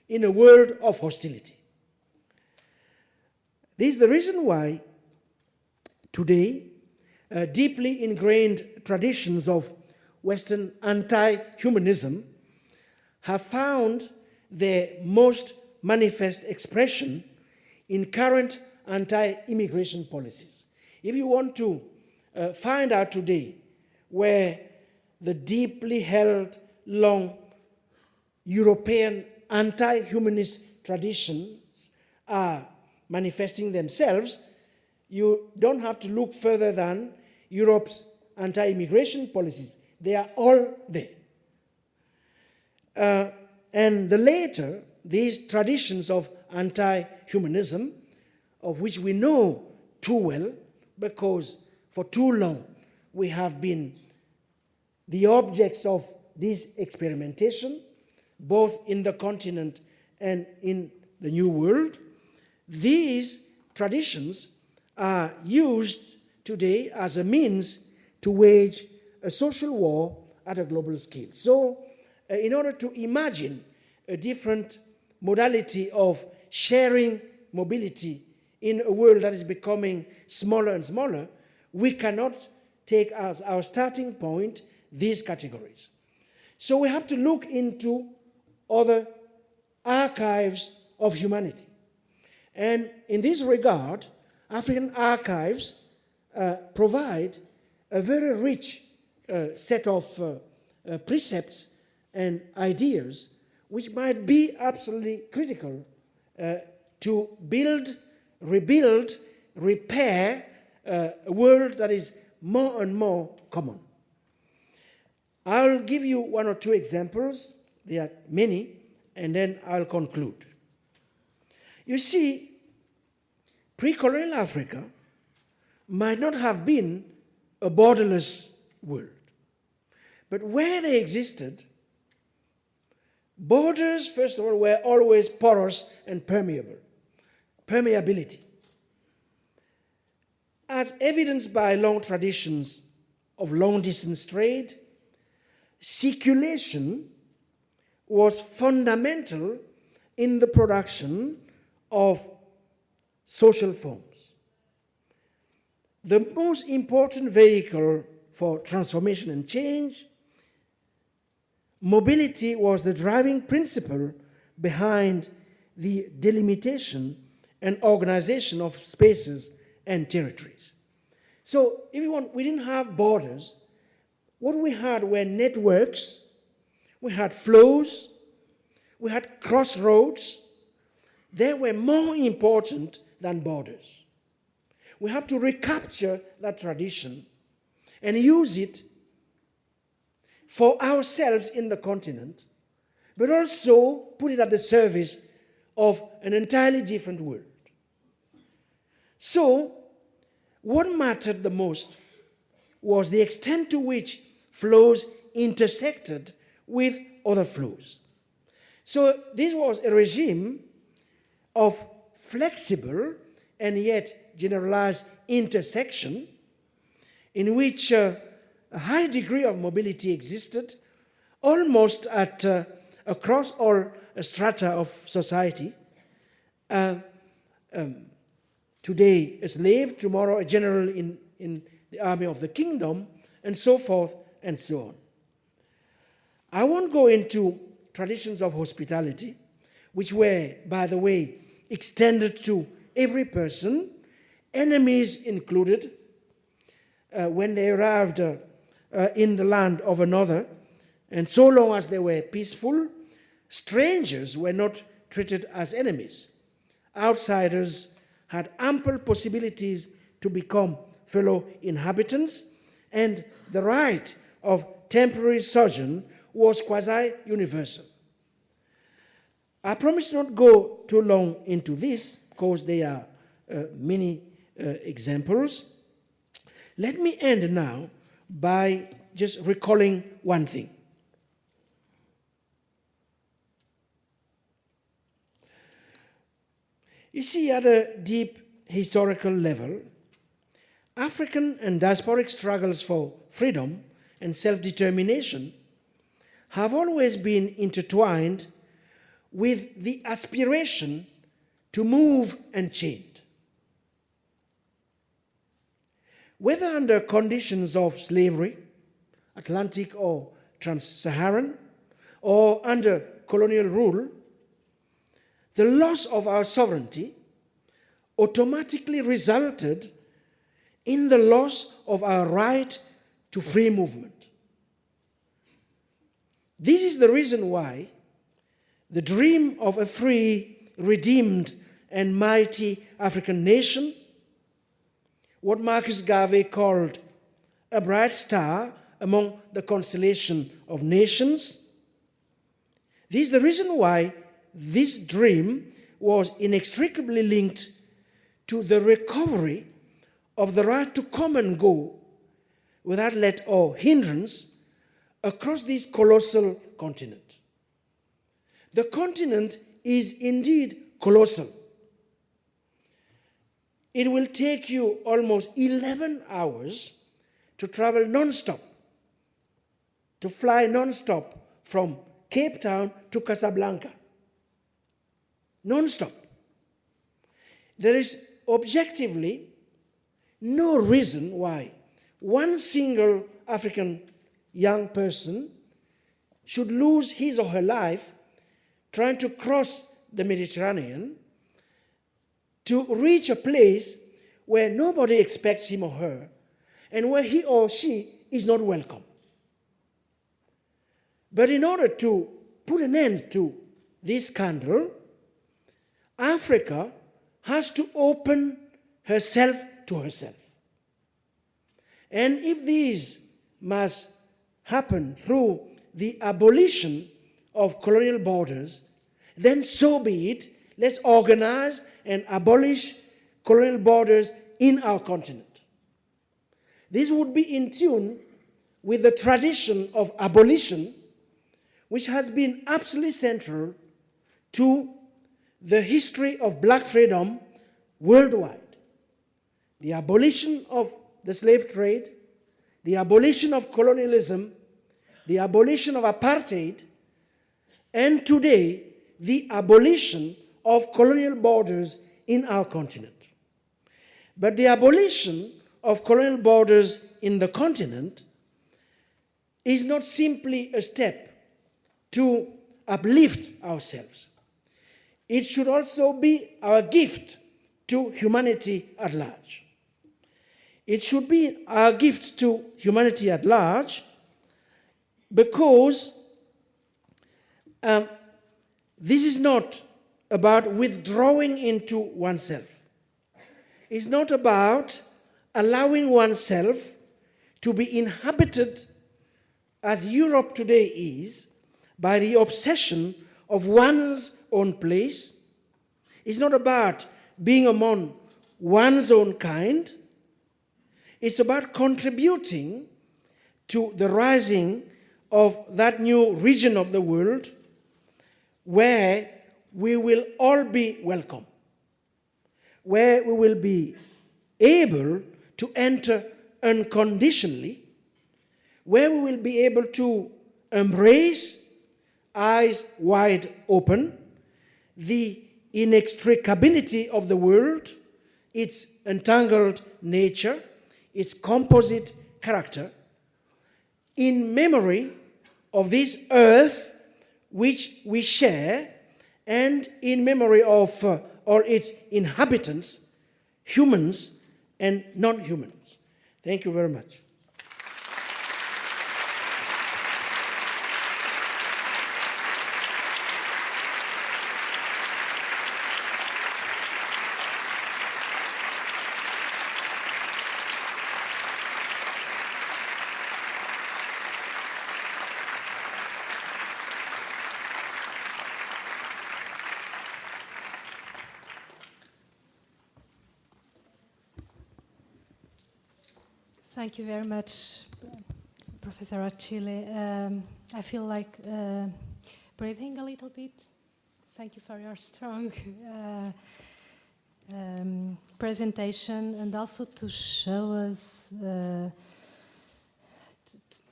in a world of hostility. This is the reason why today deeply ingrained traditions of Western anti-humanism have found their most manifest expression in current anti-immigration policies. If you want to find out today where the deeply held, long European anti-humanist traditions are manifesting themselves, you don't have to look further than Europe's anti-immigration policies. They are all there. And the later, these traditions of anti-humanism, of which we know too well, because for too long we have been the objects of this experimentation, both in the continent and in the New World, these traditions are used today as a means to wage a social war at a global scale. So, in order to imagine a different modality of sharing mobility in a world that is becoming smaller and smaller, we cannot take as our starting point these categories. So we have to look into other archives of humanity. And in this regard, African archives provide a very rich set of precepts and ideas which might be absolutely critical to build, rebuild, repair a world that is more and more common. I'll give you one or two examples. There are many, and then I'll conclude. You see, pre-colonial Africa might not have been a borderless world. But where they existed, borders, first of all, were always porous and permeable. Permeability. As evidenced by long traditions of long-distance trade, circulation was fundamental in the production of social forms. The most important vehicle for transformation and change, mobility was the driving principle behind the delimitation and organization of spaces and territories. So, if you want, we didn't have borders. What we had were networks, we had flows, we had crossroads. They were more important than borders. We have to recapture that tradition and use it for ourselves in the continent, but also put it at the service of an entirely different world. So, what mattered the most was the extent to which flows intersected with other flows. So, this was a regime of flexible and yet generalized intersection in which a high degree of mobility existed almost across all strata of society. Today a slave, tomorrow a general in the army of the kingdom, and so forth and so on. I won't go into traditions of hospitality, which were, by the way, extended to every person, enemies included, when they arrived in the land of another, and so long as they were peaceful, strangers were not treated as enemies. Outsiders had ample possibilities to become fellow inhabitants, and the right of temporary sojourn was quasi-universal. I promise not go too long into this, because there are many examples. Let me end now by just recalling one thing. You see, at a deep historical level, African and diasporic struggles for freedom and self-determination have always been intertwined with the aspiration to move and change. Whether under conditions of slavery, Atlantic or trans-Saharan, or under colonial rule, the loss of our sovereignty automatically resulted in the loss of our right to free movement. This is the reason why the dream of a free, redeemed, and mighty African nation, what Marcus Garvey called a bright star among the constellation of nations, this is the reason why this dream was inextricably linked to the recovery of the right to come and go without let or hindrance across this colossal continent. The continent is indeed colossal. It will take you almost 11 hours to travel non-stop, to fly non-stop from Cape Town to Casablanca. Non-stop. There is objectively no reason why one single African young person should lose his or her life trying to cross the Mediterranean to reach a place where nobody expects him or her and where he or she is not welcome. But in order to put an end to this candle, Africa has to open herself to herself. And if this must happen through the abolition of colonial borders, then so be it. Let's organize and abolish colonial borders in our continent. This would be in tune with the tradition of abolition, which has been absolutely central to the history of black freedom worldwide. The abolition of the slave trade, the abolition of colonialism, the abolition of apartheid, and today, the abolition of colonial borders in our continent. But the abolition of colonial borders in the continent is not simply a step to uplift ourselves. It should also be our gift to humanity at large. It should be our gift to humanity at large because this is not about withdrawing into oneself. It's not about allowing oneself to be inhabited, as Europe today is, by the obsession of one's own place. It's not about being among one's own kind. It's about contributing to the rising of that new region of the world where we will all be welcome, where we will be able to enter unconditionally, where we will be able to embrace, eyes wide open, the inextricability of the world, its entangled nature, its composite character, in memory of this earth which we share, and in memory of all its inhabitants, humans and non-humans. Thank you very much. Thank you very much, Professor Achille. I feel like breathing a little bit. Thank you for your strong presentation, and also to show us,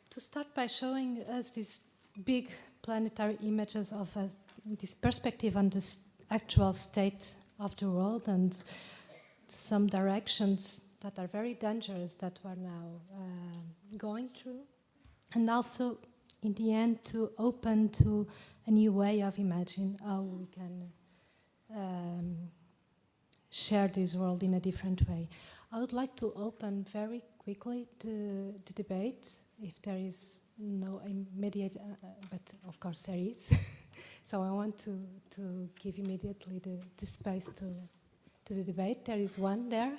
to start by showing us these big planetary images of this perspective on the actual state of the world and some directions that are very dangerous that we're now going through, and also in the end to open to a new way of imagining how we can share this world in a different way. I would like to open very quickly the debate, if there is no immediate, but of course there is. So I want to give immediately the space to the debate. There is one there.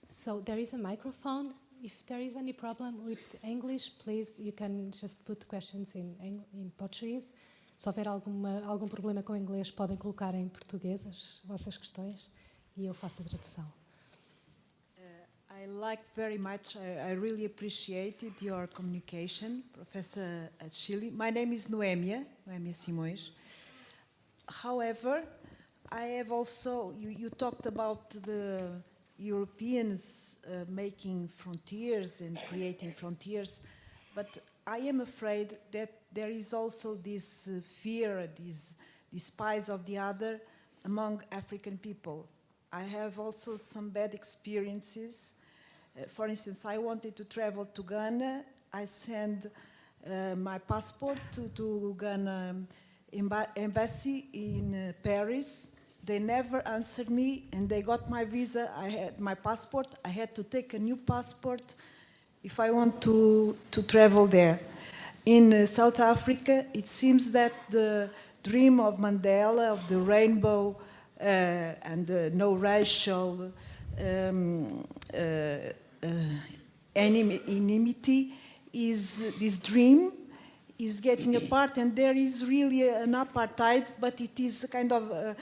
So there is a microphone. If there is any problem with English, please, you can just put questions in Portuguese. Se houver algum problema com o inglês, podem colocar em português as vossas questões e eu faço a tradução. I liked very much, I really appreciated your communication, Professor Achille. My name is Noémia Simões. However, I have also, you talked about the Europeans making frontiers and creating frontiers, but I am afraid that there is also this fear, this despise of the other among African people. I have also some bad experiences. For instance, I wanted to travel to Ghana. I sent my passport to Ghana embassy in Paris. They never answered me, and they got my visa. I had my passport. I had to take a new passport if I want to travel there. In South Africa, it seems that the dream of Mandela, of the rainbow and no racial enmity, is this dream is getting apart, and there is really an apartheid, but it is a kind of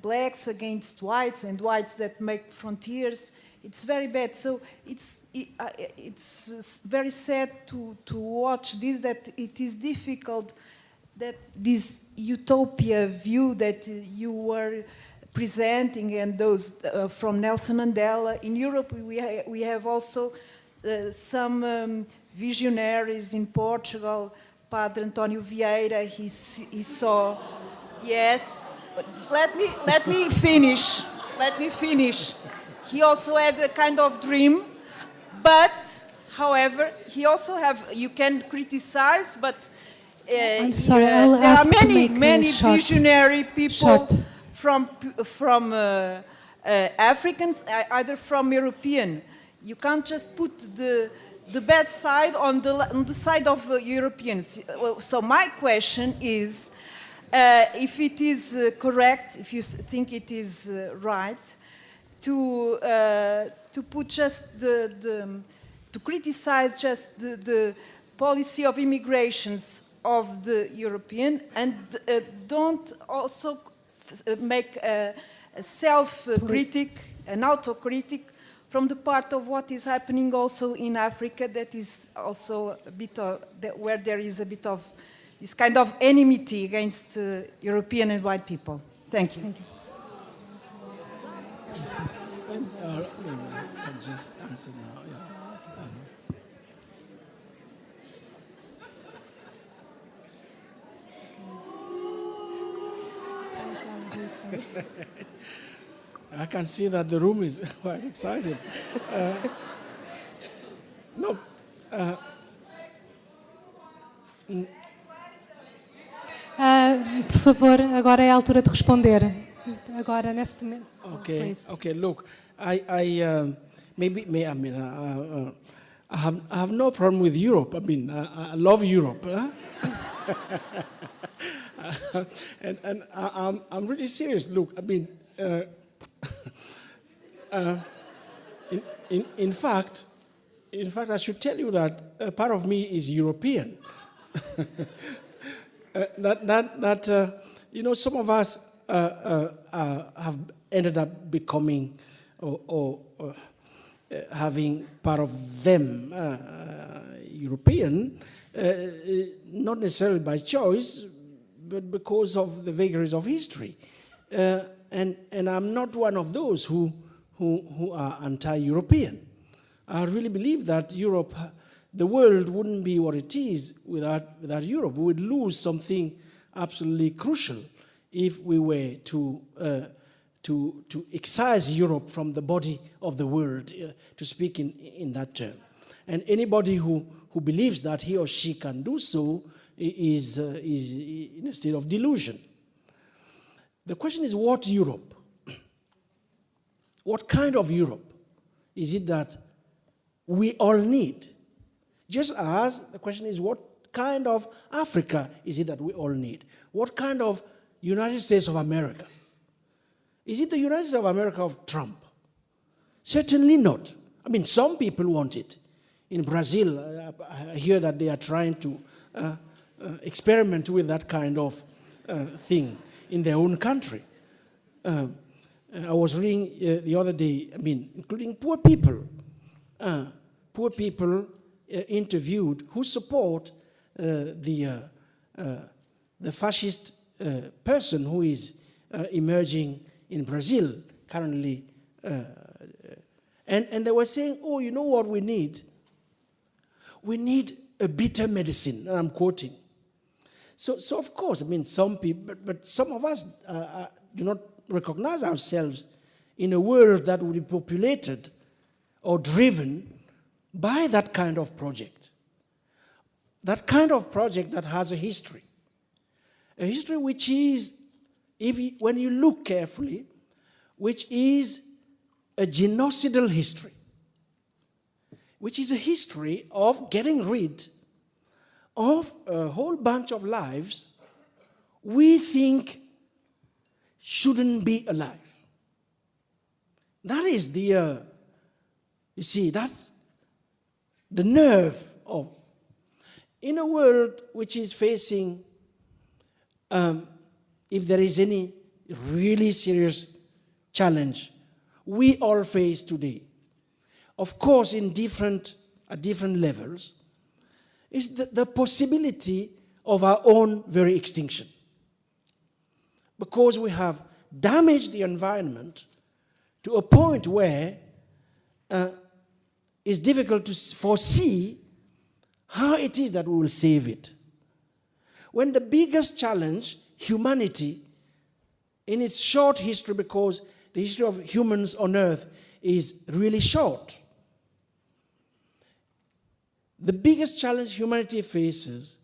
blacks against whites and whites that make frontiers. It's very bad. So it's very sad to watch this, that it is difficult, that this utopia view that you were presenting, and those from Nelson Mandela. In Europe, we have also some visionaries in Portugal. Padre António Vieira, he saw, yes. Let me finish. Let me finish. He also had a kind of dream, but, however, he also have. You can criticize, but I'm sorry. there ask are to many make visionary people short. from Africans, either from European. You can't just put the bad side on the side of Europeans. So my question is, if it is correct, if you think it is right, to put just to criticize just the policy of immigrations of the European, and don't also make a self-critic, an autocritic from the part of what is happening also in Africa, that is also a bit of, where there is a bit of this kind of enmity against European and white people. Thank you. Thank you. I can just answer now. Yeah. I can see that the room is quite excited. No. Por favor, agora é a altura de responder. Agora, neste momento. Okay. Please. Okay. Look, I have no problem with Europe. I mean, I love Europe. Huh? and I'm really serious. Look, I mean, in fact, I should tell you that part of me is European. You know, some of us have ended up becoming or having part of them European, not necessarily by choice, but because of the vagaries of history. And I'm not one of those who are anti-European. I really believe that Europe, the world wouldn't be what it is without Europe. We would lose something absolutely crucial if we were to excise Europe from the body of the world, to speak in that term. And anybody who believes that he or she can do so is in a state of delusion. The question is, what Europe? What kind of Europe is it that we all need? Just as the question is, what kind of Africa is it that we all need? What kind of United States of America? Is it the United States of America of Trump? Certainly not. I mean, some people want it. In Brazil, I hear that they are trying to experiment with that kind of thing in their own country. I was reading the other day, I mean, including poor people interviewed who support the fascist person who is emerging in Brazil currently. And they were saying, oh, you know what we need? We need a bitter medicine, and I'm quoting. So of course, I mean, some people, but some of us do not recognize ourselves in a world that would be populated or driven by that kind of project. That kind of project that has a history which is, when you look carefully, which is a genocidal history, which is a history of getting rid of a whole bunch of lives we think shouldn't be alive. That is the, you see, that's the nerve of, in a world which is facing, if there is any really serious challenge we all face today, of course at different levels, is the possibility of our own very extinction. Because we have damaged the environment to a point where it's difficult to foresee how it is that we will save it. When the biggest challenge, humanity, in its short history, because the history of humans on Earth is really short, the biggest challenge humanity faces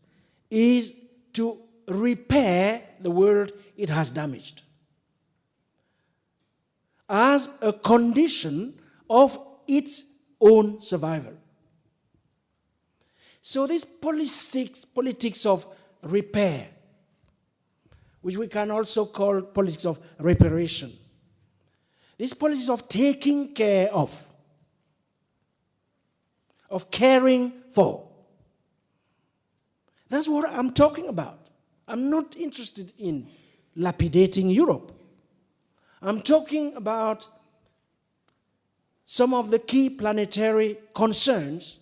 is to repair the world it has damaged as a condition of its own survival. So this politics of repair, which we can also call politics of reparation, this politics of taking care of caring for, that's what I'm talking about. I'm not interested in lapidating Europe. I'm talking about some of the key planetary concerns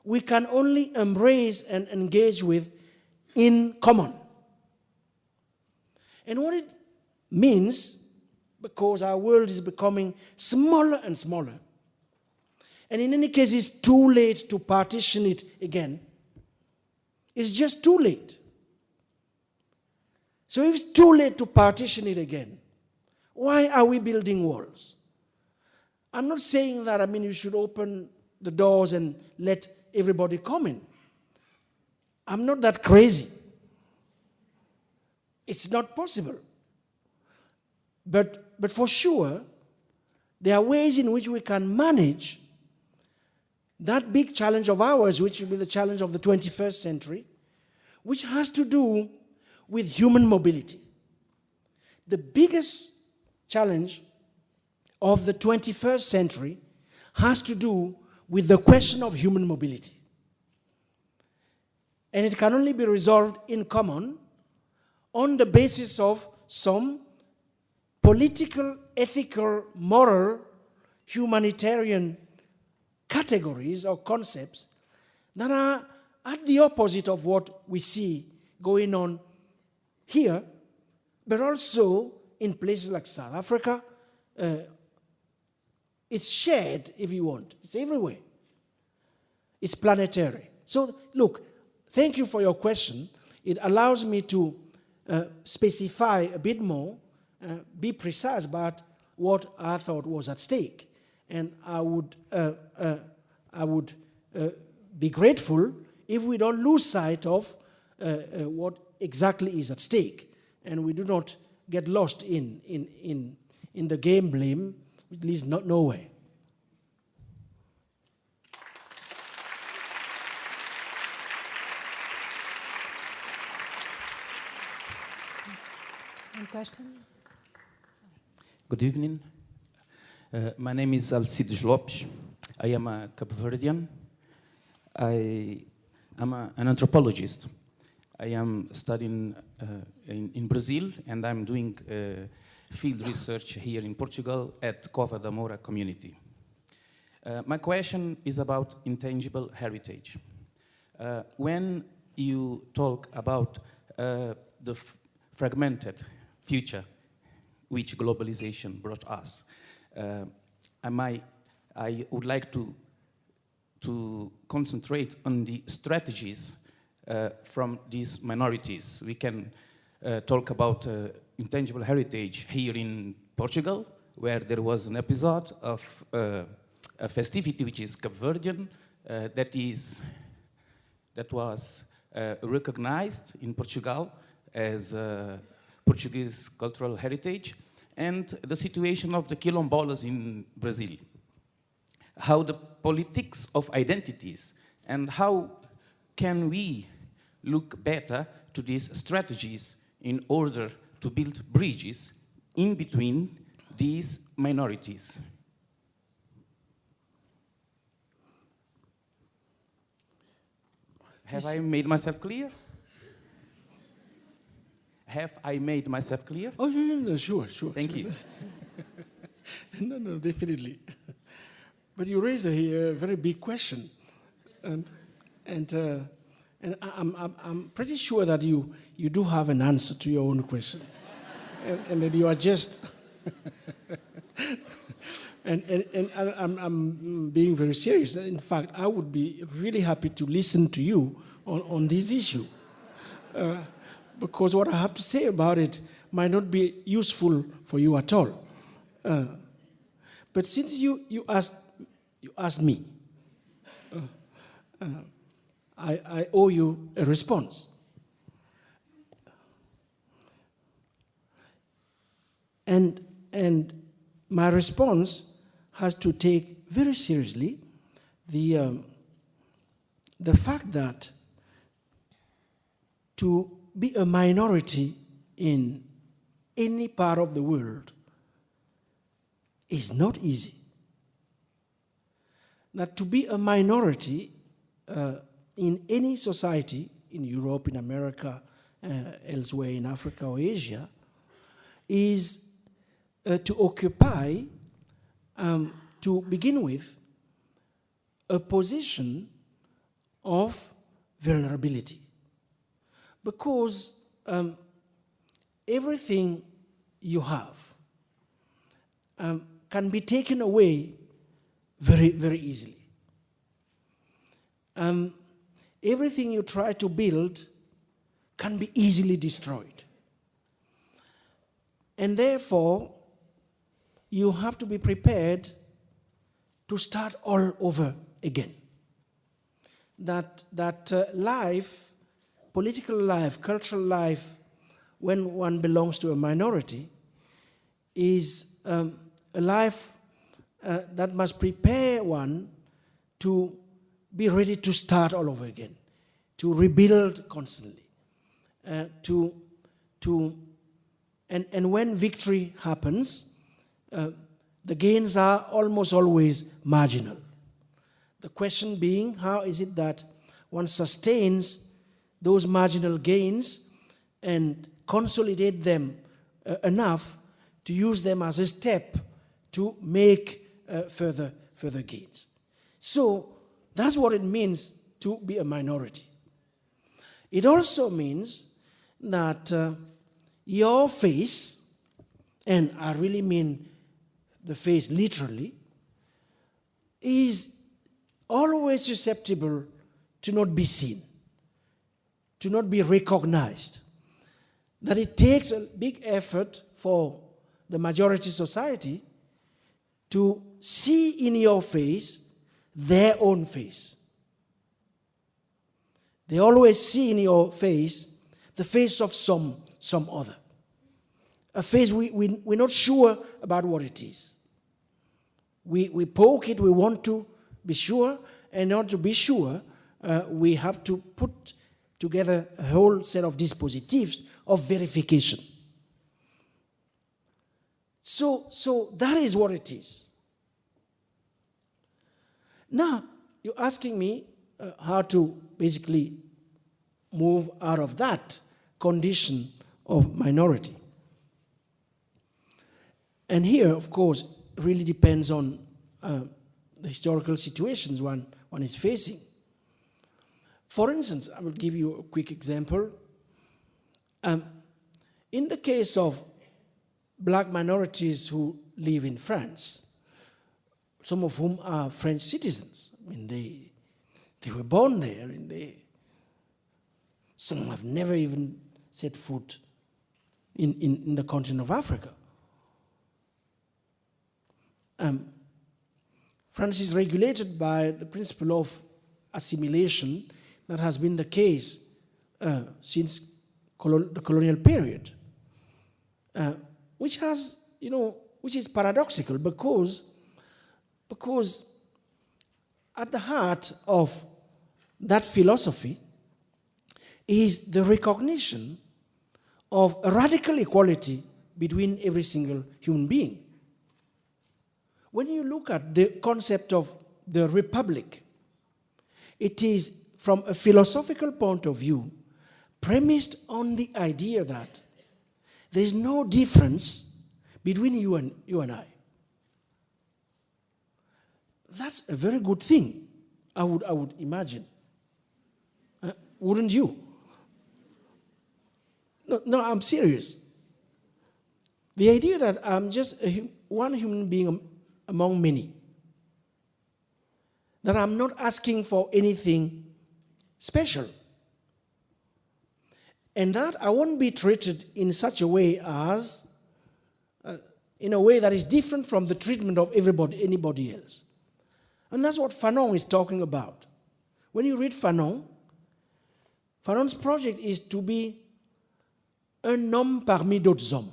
we can only embrace and engage with in common. And what it means, because our world is becoming smaller and smaller, and in any case it's too late to partition it again. It's just too late. So if it's too late to partition it again, why are we building walls? I'm not saying that, you should open the doors and let everybody come in. I'm not that crazy. It's not possible. But for sure, there are ways in which we can manage that big challenge of ours, which will be the challenge of the 21st century, which has to do with human mobility. The biggest challenge of the 21st century has to do with the question of human mobility. And it can only be resolved in common on the basis of some political, ethical, moral, humanitarian categories or concepts that are at the opposite of what we see going on here, but also in places like South Africa. It's shared, if you want. It's everywhere. It's planetary. So, look, thank you for your question. It allows me to specify a bit more, be precise about what I thought was at stake. And I would be grateful if we don't lose sight of what exactly is at stake, and we do not get lost in the game blame, which leads nowhere. One question? Good evening. My name is Alcides Lopes. I am a Cape Verdean. I am an anthropologist. I am studying in Brazil, and I'm doing field research here in Portugal at Cova da Moura community. My question is about intangible heritage. When you talk about the fragmented future which globalization brought us, I would like to concentrate on the strategies from these minorities. We can talk about intangible heritage here in Portugal, where there was an episode of a festivity which is Cape Verdean, that was recognized in Portugal as Portuguese cultural heritage, and the situation of the quilombolas in Brazil. How the politics of identities, and how can we look better to these strategies in order to build bridges in between these minorities. Have I made myself clear? Have I made myself clear? Oh, no, sure. Thank you. No, definitely. But you raise a very big question, and I'm pretty sure that you do have an answer to your own question, and that you are just. and I'm being very serious. In fact, I would be really happy to listen to you on this issue, because what I have to say about it might not be useful for you at all. But since you asked me, I owe you a response. And my response has to take very seriously the fact that to be a minority in any part of the world is not easy. That to be a minority in any society, in Europe, in America, elsewhere in Africa or Asia, is to occupy, to begin with, a position of vulnerability. Because everything you have can be taken away very, very easily. Everything you try to build can be easily destroyed. And therefore, you have to be prepared to start all over again. That life, political life, cultural life, when one belongs to a minority, is a life that must prepare one to be ready to start all over again, to rebuild constantly, and when victory happens, the gains are almost always marginal. The question being, how is it that one sustains those marginal gains and consolidate them enough to use them as a step to make further gains? So that's what it means to be a minority. It also means that your face, and I really mean the face literally, is always susceptible to not be seen, to not be recognized. That it takes a big effort for the majority society to see in your face their own face. They always see in your face the face of some other. A face we're not sure about what it is. We poke it, we want to be sure, and in order to be sure, we have to put together a whole set of dispositives of verification. So that is what it is. Now, you're asking me how to basically move out of that condition of minority. And here, of course, really depends on the historical situations one is facing. For instance, I will give you a quick example. In the case of black minorities who live in France, some of whom are French citizens. I mean, they were born there, and some have never even set foot in the continent of Africa. France is regulated by the principle of assimilation that has been the case since the colonial period, which is paradoxical because at the heart of that philosophy is the recognition of a radical equality between every single human being. When you look at the concept of the republic, it is, from a philosophical point of view, premised on the idea that there is no difference between you and I. That's a very good thing, I would imagine. Wouldn't you? No, I'm serious. The idea that I'm just one human being among many, that I'm not asking for anything special, and that I won't be treated in such a way as, in a way that is different from the treatment of anybody else. And that's what Fanon is talking about. When you read Fanon's project is to be un homme parmi d'autres hommes.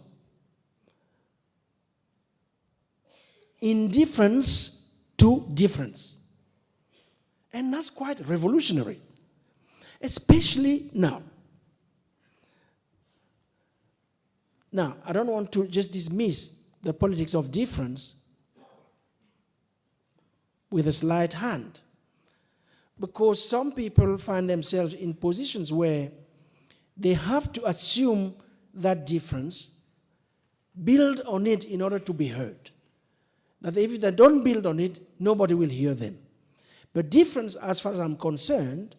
Indifference to difference. And that's quite revolutionary, especially now. Now, I don't want to just dismiss the politics of difference with a slight hand, because some people find themselves in positions where they have to assume that difference, build on it in order to be heard. That if they don't build on it, nobody will hear them. But difference, as far as I'm concerned,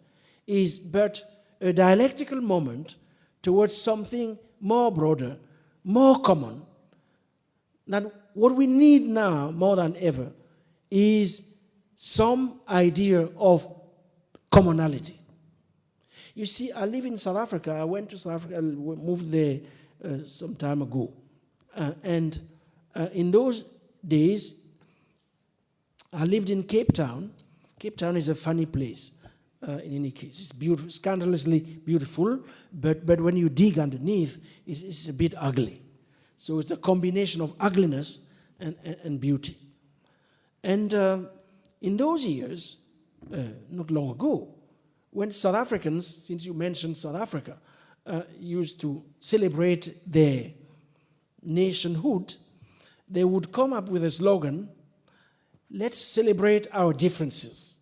is but a dialectical moment towards something more broader, more common. That what we need now, more than ever, is some idea of commonality. You see, I live in South Africa. I went to South Africa, I moved there some time ago. And in those days, I lived in Cape Town. Cape Town is a funny place, in any case. It's beautiful, scandalously beautiful, but when you dig underneath, it's a bit ugly. So it's a combination of ugliness and beauty. And in those years, not long ago, when South Africans, since you mentioned South Africa, used to celebrate their nationhood, they would come up with a slogan, let's celebrate our differences.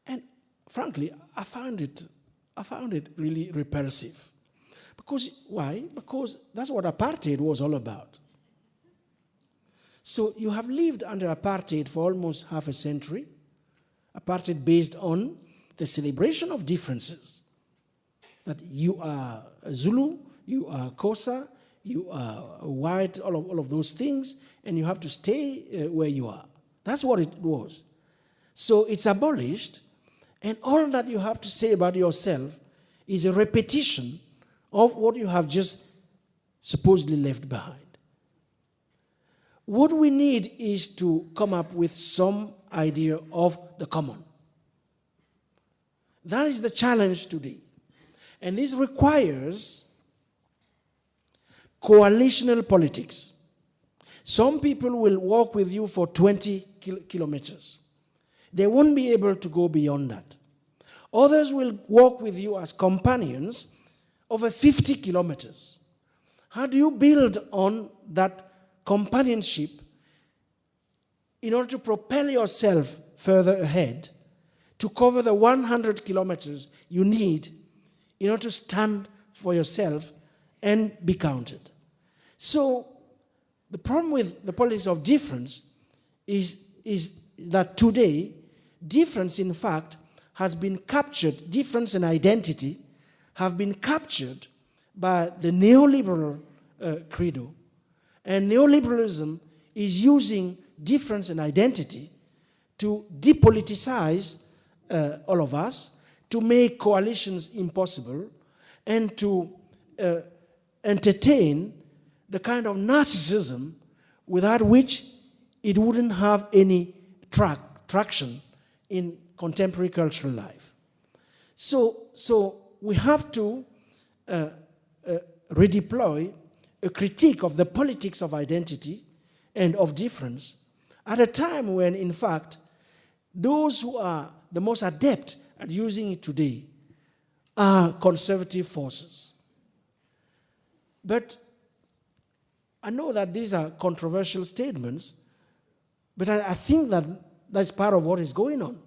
And frankly, I found it really repulsive. Because, why? Because that's what apartheid was all about. So you have lived under apartheid for almost half a century, apartheid based on the celebration of differences. That you are a Zulu, you are Xhosa, you are white, all of those things, and you have to stay where you are. That's what it was. So it's abolished, and all that you have to say about yourself is a repetition of what you have just supposedly left behind. What we need is to come up with some idea of the common. That is the challenge today. And this requires coalitional politics. Some people will walk with you for 20 kilometers. They won't be able to go beyond that. Others will walk with you as companions over 50 kilometers. How do you build on that companionship in order to propel yourself further ahead to cover the 100 kilometers you need in order to stand for yourself and be counted? So the problem with the politics of difference is that today, difference in fact has been captured, difference and identity have been captured by the neoliberal credo. And neoliberalism is using difference and identity to depoliticize all of us, to make coalitions impossible, and to entertain the kind of narcissism without which it wouldn't have any traction in contemporary cultural life. So we have to redeploy a critique of the politics of identity and of difference at a time when, in fact, those who are the most adept at using it today are conservative forces. But I know that these are controversial statements, but I think that that's part of what is going on.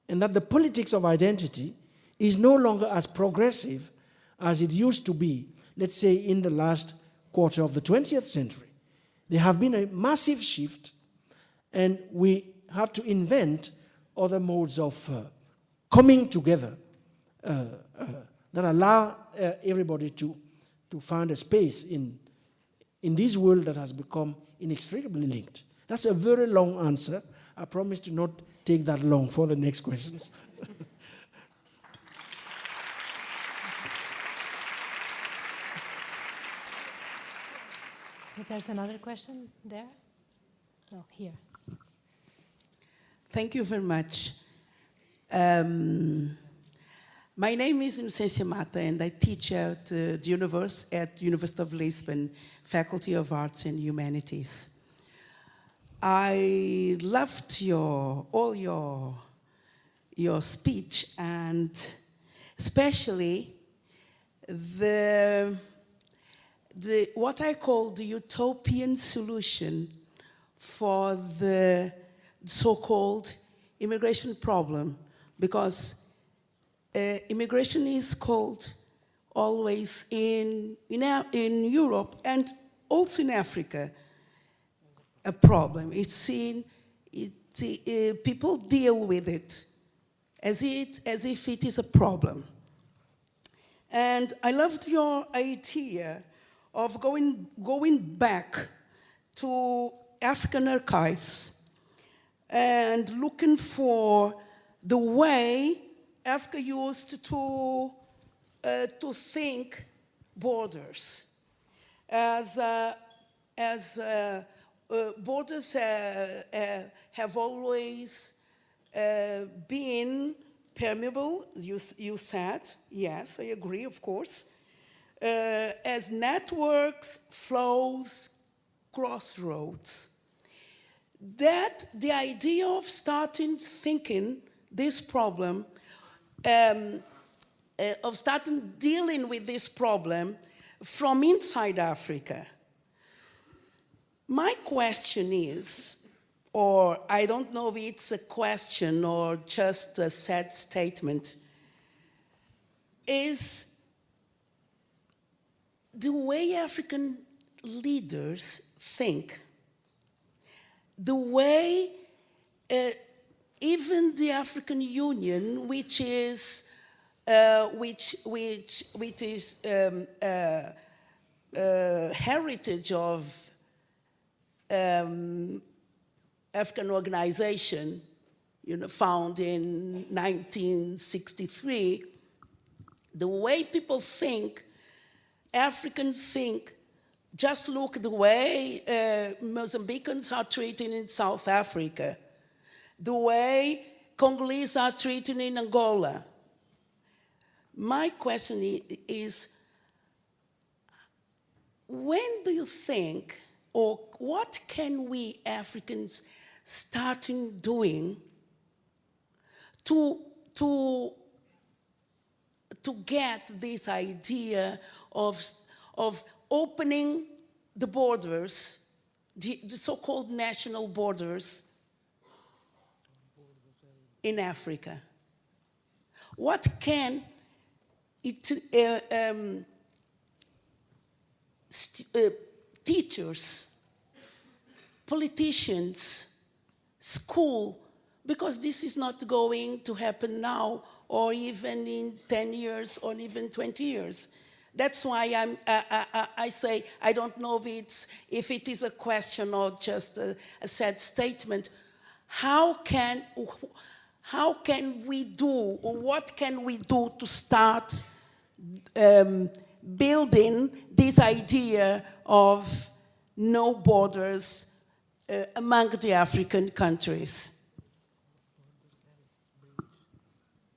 And that the politics of identity is no longer as progressive as it used to be, let's say, in the last quarter of the 20th century. There have been a massive shift, and we have to invent other modes of coming together that allow everybody to find a space in this world that has become inextricably linked. That's a very long answer. I promise to not take that long for the next questions. So there's another question there? No, here. Thank you very much. My name is Inocência Mata, and I teach at the University of Lisbon, Faculty of Arts and Humanities. I loved all your speech, and especially what I call the utopian solution for the so-called immigration problem, because immigration is called always in Europe and also in Africa a problem. It's seen, people deal with it as if it is a problem. And I loved your idea of going back to African archives and looking for the way Africa used to think borders as borders have always been permeable. You said, yes, I agree, of course, as networks, flows, crossroads. That the idea of starting thinking this problem, of starting dealing with this problem from inside Africa. My question is, or I don't know if it's a question or just a sad statement, is the way African leaders think, the way even the African Union, which is heritage of African organization, found in 1963, the way people think, Africans think, just look the way Mozambicans are treated in South Africa, the way Congolese are treated in Angola. My question is, when do you think, or what can we Africans start doing to get this idea of opening the borders, the so-called national borders in Africa? What can teachers, politicians, school, because this is not going to happen now or even in 10 years or even 20 years. That's why I say I don't know if it is a question or just a sad statement. How can we do, or what can we do to start building this idea of no borders among the African countries?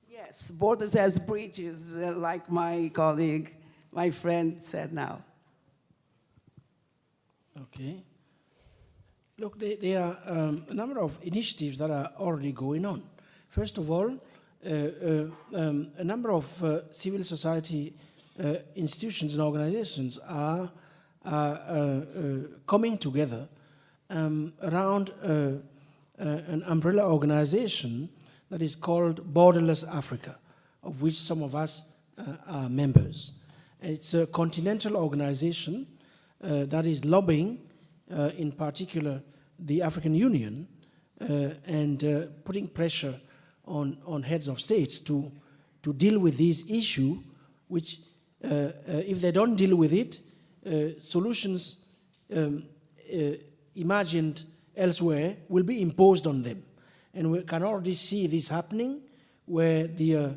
Yes, borders as bridges, like my colleague, my friend said now. Okay. Look, there are a number of initiatives that are already going on. First of all, a number of civil society institutions and organizations are coming together around an umbrella organization that is called Borderless Africa, of which some of us are members. It's a continental organization that is lobbying, in particular, the African Union and putting pressure on heads of states to deal with this issue, which, if they don't deal with it, solutions imagined elsewhere will be imposed on them. And we can already see this happening, where the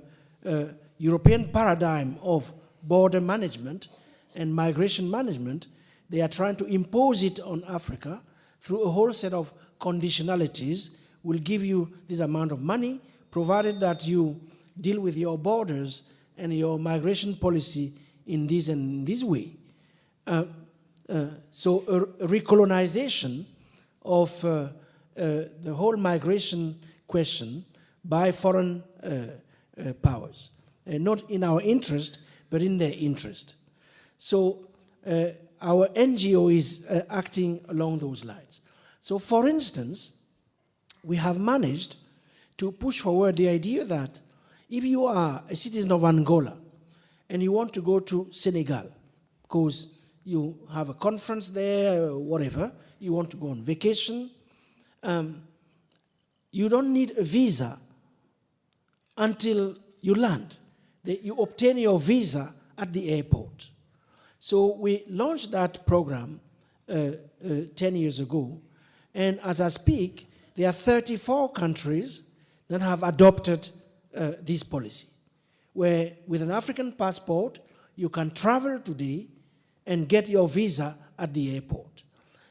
European paradigm of border management and migration management, they are trying to impose it on Africa through a whole set of conditionalities. Will give you this amount of money, provided that you deal with your borders and your migration policy in this and in this way. So a recolonization of the whole migration question by foreign powers. Not in our interest, but in their interest. So our NGO is acting along those lines. So for instance, we have managed to push forward the idea that if you are a citizen of Angola and you want to go to Senegal, because you have a conference there or whatever, you want to go on vacation, you don't need a visa until you land. You obtain your visa at the airport. So we launched that program 10 years ago, and as I speak, there are 34 countries that have adopted this policy, where with an African passport, you can travel today and get your visa at the airport.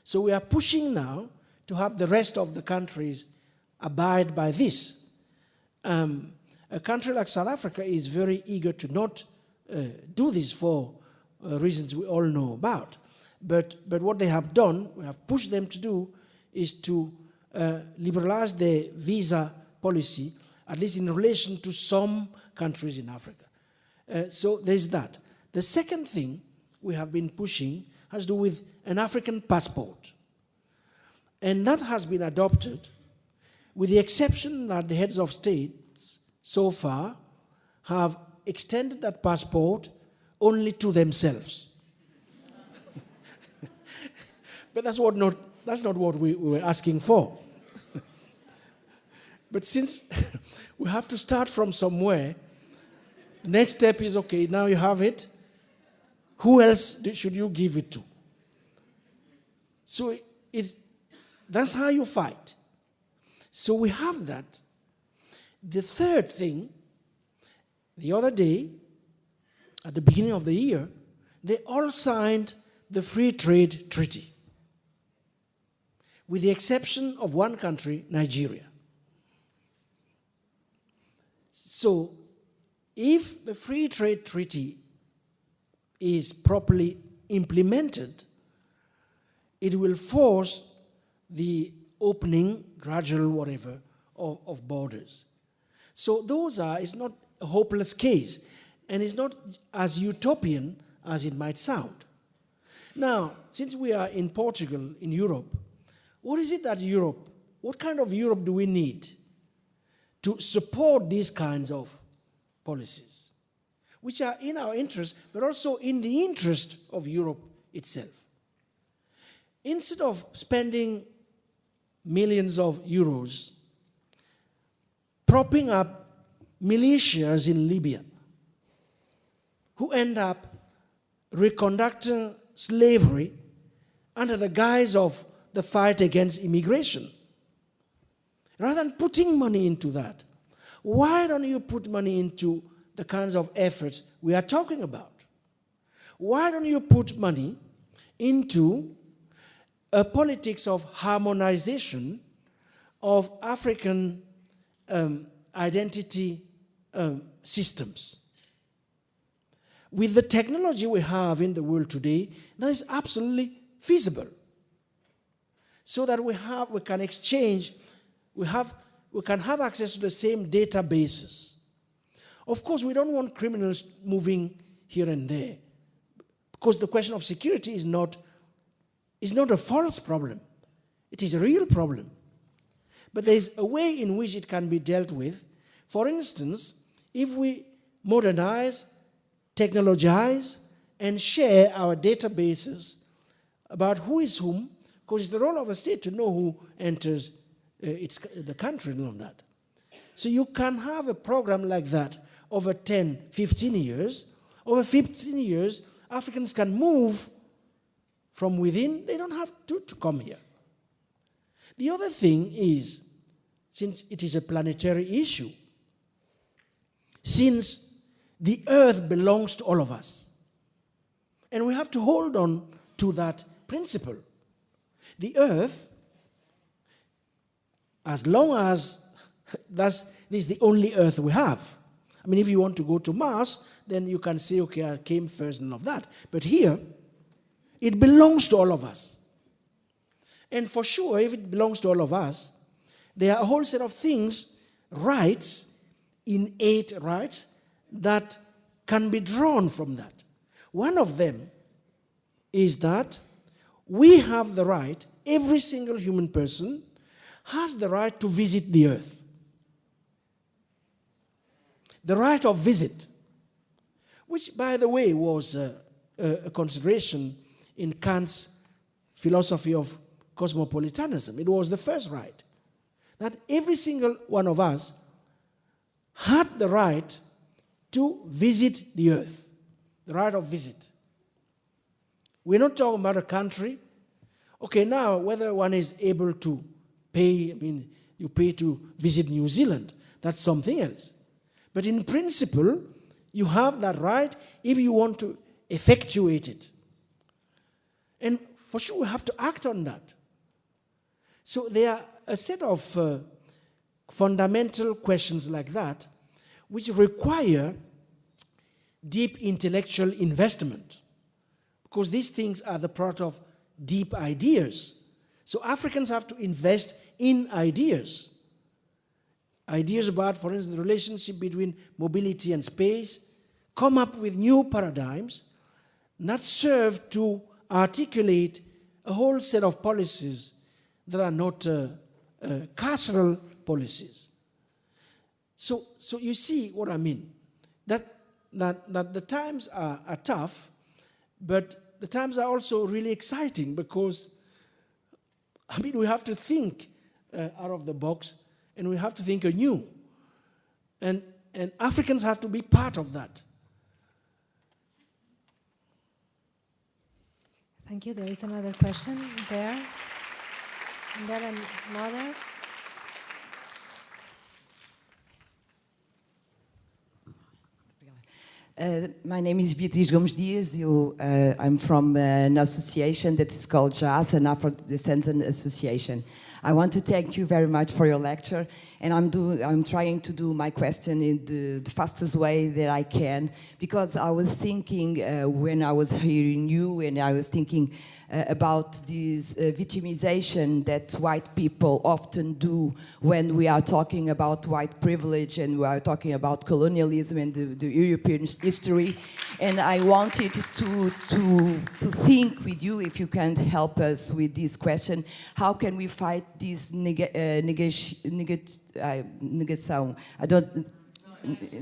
So we are pushing now to have the rest of the countries abide by this. A country like South Africa is very eager to not do this for reasons we all know about. But what they have done, we have pushed them to do, is to liberalize their visa policy, at least in relation to some countries in Africa. So there's that. The second thing we have been pushing has to do with an African passport. And that has been adopted, with the exception that the heads of states so far have extended that passport only to themselves. But that's not what we were asking for. But since we have to start from somewhere, the next step is, okay, now you have it, who else should you give it to? So that's how you fight. So we have that. The third thing, the other day, at the beginning of the year, they all signed the Free Trade Treaty, with the exception of one country, Nigeria. So if the Free Trade Treaty is properly implemented, it will force the opening, gradual whatever, of borders. So it's not a hopeless case, and it's not as utopian as it might sound. Now, since we are in Portugal, in Europe, what is it that what kind of Europe do we need to support these kinds of policies, which are in our interest, but also in the interest of Europe itself? Instead of spending millions of euros propping up militias in Libya, who end up reconducting slavery under the guise of the fight against immigration, rather than putting money into that, why don't you put money into the kinds of efforts we are talking about? Why don't you put money into a politics of harmonization of African identity systems? With the technology we have in the world today, that is absolutely feasible. So that we can exchange, we can have access to the same databases. Of course, we don't want criminals moving here and there. Because the question of security is not a false problem. It is a real problem. But there is a way in which it can be dealt with. For instance, if we modernize, technologize, and share our databases about who is whom, because it's the role of a state to know who enters the country and all that. So you can have a program like that over 10, 15 years. Over 15 years, Africans can move from within. They don't have to come here. The other thing is, since it is a planetary issue, since the earth belongs to all of us, and we have to hold on to that principle. The earth, as long as this is the only earth we have. I mean, if you want to go to Mars, then you can say, okay, I came first and all of that. But here, it belongs to all of us. And for sure, if it belongs to all of us, there are a whole set of things, rights, innate rights, that can be drawn from that. One of them is that we have the right, every single human person has the right to visit the earth. The right of visit, which, by the way, was a consideration in Kant's philosophy of cosmopolitanism. It was the first right, that every single one of us had the right to visit the earth, the right of visit. We're not talking about a country. Okay, now, whether one is able to pay, I mean, you pay to visit New Zealand, that's something else. But in principle, you have that right if you want to effectuate it. And for sure, we have to act on that. So there are a set of fundamental questions like that which require deep intellectual investment, because these things are the product of deep ideas. So Africans have to invest in ideas. Ideas about, for instance, the relationship between mobility and space, come up with new paradigms that serve to articulate a whole set of policies that are not carceral policies. So you see what I mean. That the times are tough, but the times are also really exciting, because, I mean, we have to think out of the box, and we have to think anew. And Africans have to be part of that. Thank you. There is another question there. And then another. My name is Beatriz Gomes Dias. I'm from an association that is called JAS, an Afro-Descendant Association. I want to thank you very much for your lecture, and I'm trying to do my question in the fastest way that I can, because I was thinking when I was hearing you, and I was thinking about this victimization that white people often do when we are talking about white privilege and we are talking about colonialism and the European history. And I wanted to think with you, if you can help us with this question, how can we fight this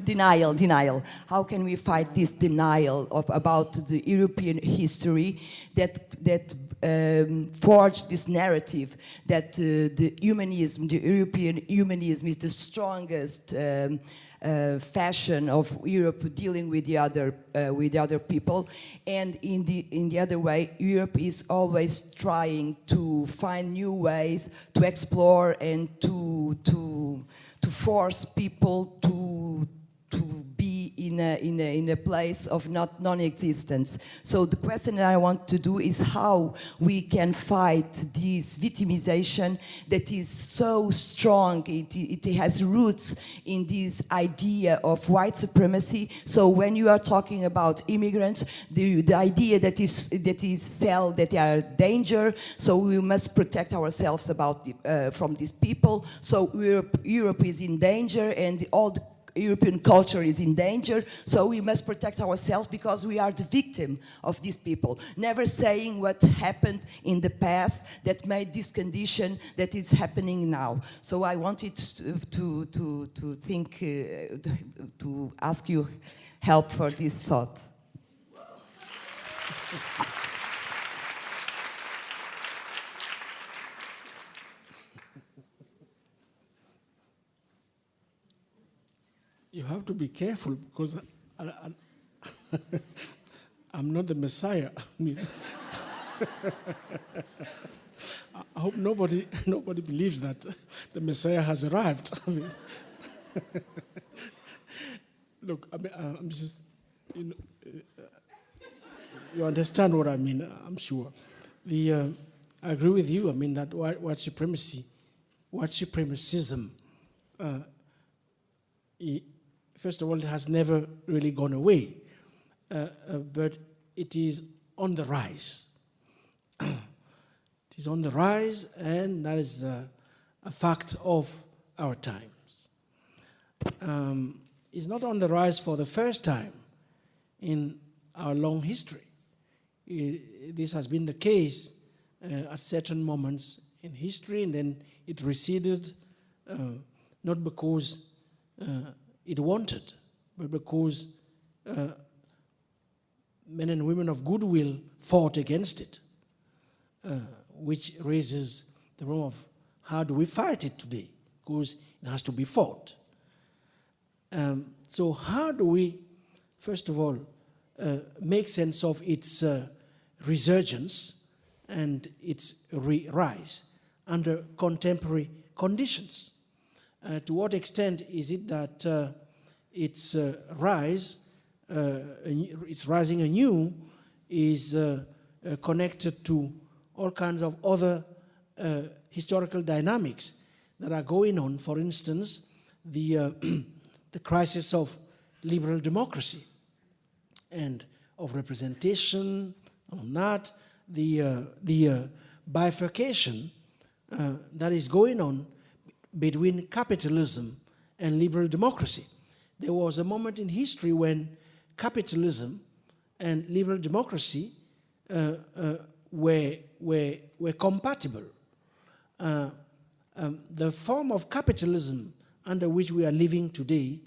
denial. How can we fight this denial about the European history that forged this narrative that the European humanism is the strongest fashion of Europe dealing with the other people, and in the other way, Europe is always trying to find new ways to explore and to force people to be in a place of non-existence. So the question that I want to do is how we can fight this victimization that is so strong. It has roots in this idea of white supremacy. So when you are talking about immigrants, the idea that they are danger, so we must protect ourselves from these people. So Europe is in danger, and all European culture is in danger, so we must protect ourselves because we are the victim of these people. Never saying what happened in the past that made this condition that is happening now. So I wanted to think, to ask you help for this thought. You have to be careful because I'm not the Messiah. I mean, I hope nobody believes that the Messiah has arrived. I mean, look, I'm just, you understand what I mean, I'm sure. I agree with you. I mean that white supremacism, first of all, it has never really gone away, but it is on the rise. It is on the rise, and that is a fact of our times. It's not on the rise for the first time in our long history. This has been the case at certain moments in history, and then it receded, not because it wanted, but because men and women of goodwill fought against it, which raises the problem of how do we fight it today? Because it has to be fought. So how do we, first of all, make sense of its resurgence and its rise under contemporary conditions? To what extent is it that its rising anew is connected to all kinds of other historical dynamics that are going on? For instance, the crisis of liberal democracy and of representation, on that, the bifurcation that is going on between capitalism and liberal democracy. There was a moment in history when capitalism and liberal democracy were compatible. The form of capitalism under which we are living today,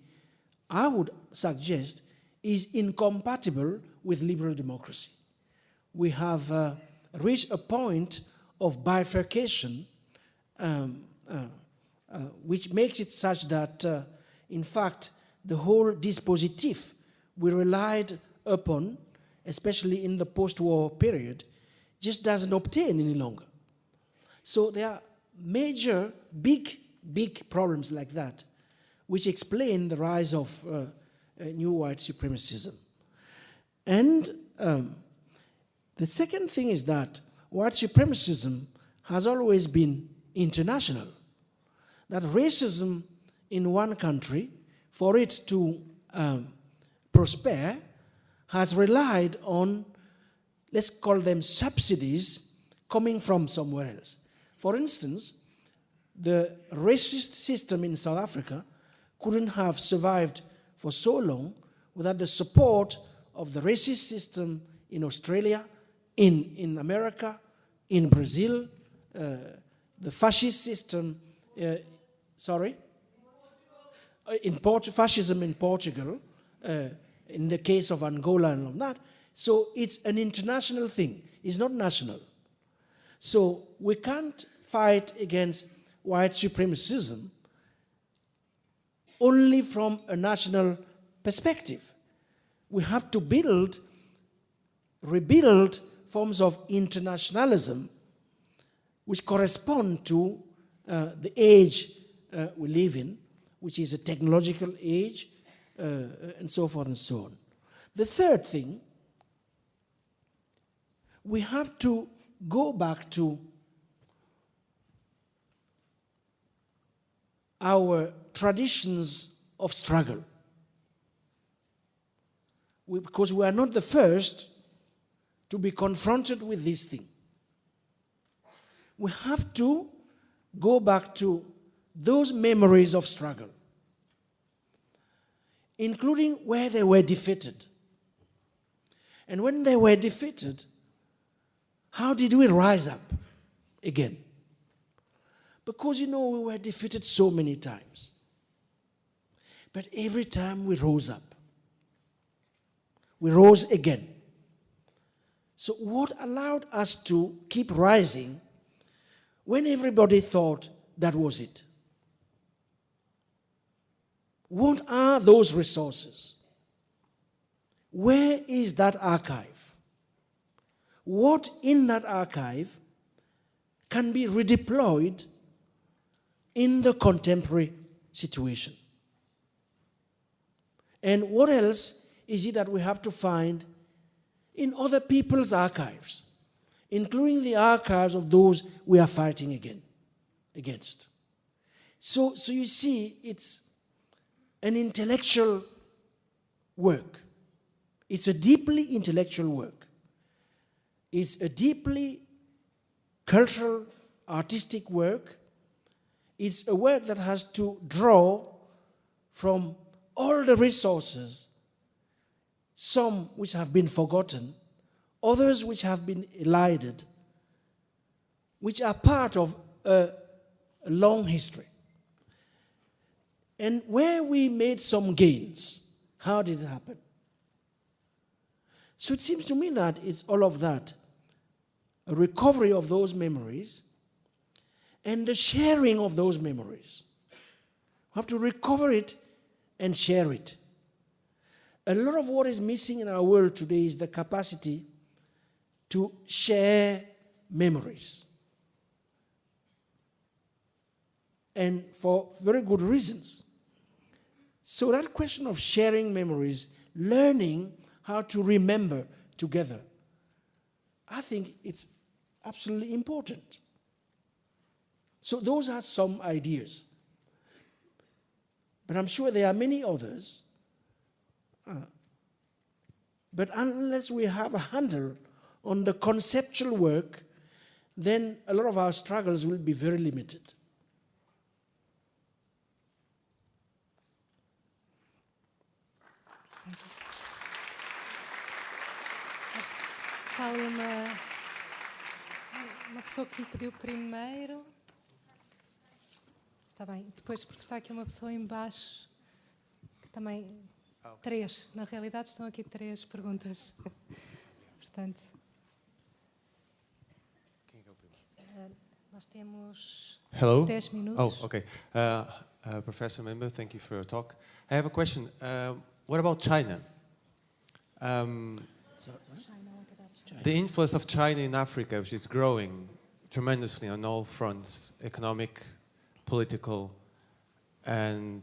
I would suggest, is incompatible with liberal democracy. We have reached a point of bifurcation which makes it such that, in fact, the whole dispositif we relied upon, especially in the post-war period, just doesn't obtain any longer. So there are major, big problems like that, which explain the rise of new white supremacism. And the second thing is that white supremacism has always been international. That racism in one country, for it to prosper, has relied on, let's call them subsidies, coming from somewhere else. For instance, the racist system in South Africa couldn't have survived for so long without the support of the racist system in Australia, in America, in Brazil, the fascist system, fascism in Portugal, in the case of Angola and all that. So it's an international thing. It's not national. So we can't fight against white supremacism only from a national perspective. We have to rebuild forms of internationalism which correspond to the age we live in, which is a technological age, and so forth and so on. The third thing, we have to go back to our traditions of struggle. Because we are not the first to be confronted with this thing. We have to go back to those memories of struggle. including where they were defeated. And when they were defeated, how did we rise up again? Because, you know, we were defeated so many times. But every time we rose up, we rose again. So what allowed us to keep rising when everybody thought that was it? What are those resources? Where is that archive? What in that archive can be redeployed in the contemporary situation? And what else is it that we have to find in other people's archives, including the archives of those we are fighting against? So you see, it's an intellectual work. It's a deeply intellectual work. It's a deeply cultural, artistic work. It's a work that has to draw from all the resources, some which have been forgotten, others which have been elided, which are part of a long history. And where we made some gains, how did it happen? So it seems to me that it's all of that, a recovery of those memories and the sharing of those memories. We have to recover it and share it. A lot of what is missing in our world today is the capacity to share memories. And for very good reasons. So that question of sharing memories, learning how to remember together, I think it's absolutely important. So those are some ideas. But I'm sure there are many others. But unless we have a handle on the conceptual work, then a lot of our struggles will be very limited. Está ali uma pessoa que me pediu primeiro. Está bem. Depois, porque está aqui uma pessoa em baixo que também... Três. Na realidade, estão aqui três perguntas. Portanto... Nós temos Hello. 10 minutos. Oh, okay. Professor Mbembe, thank you for your talk. I have a question. What about China? The influence of China in Africa, which is growing tremendously on all fronts, economic, political, and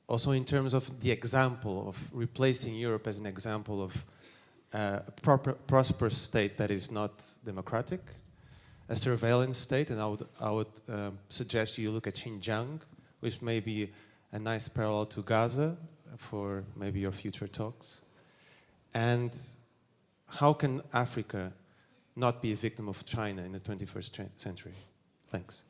also in terms of the example of replacing Europe as an example of a prosperous state that is not democratic, a surveillance state, and I would suggest you look at Xinjiang, which may be a nice parallel to Gaza for maybe your future talks. And how can Africa not be a victim of China in the 21st century? Thanks.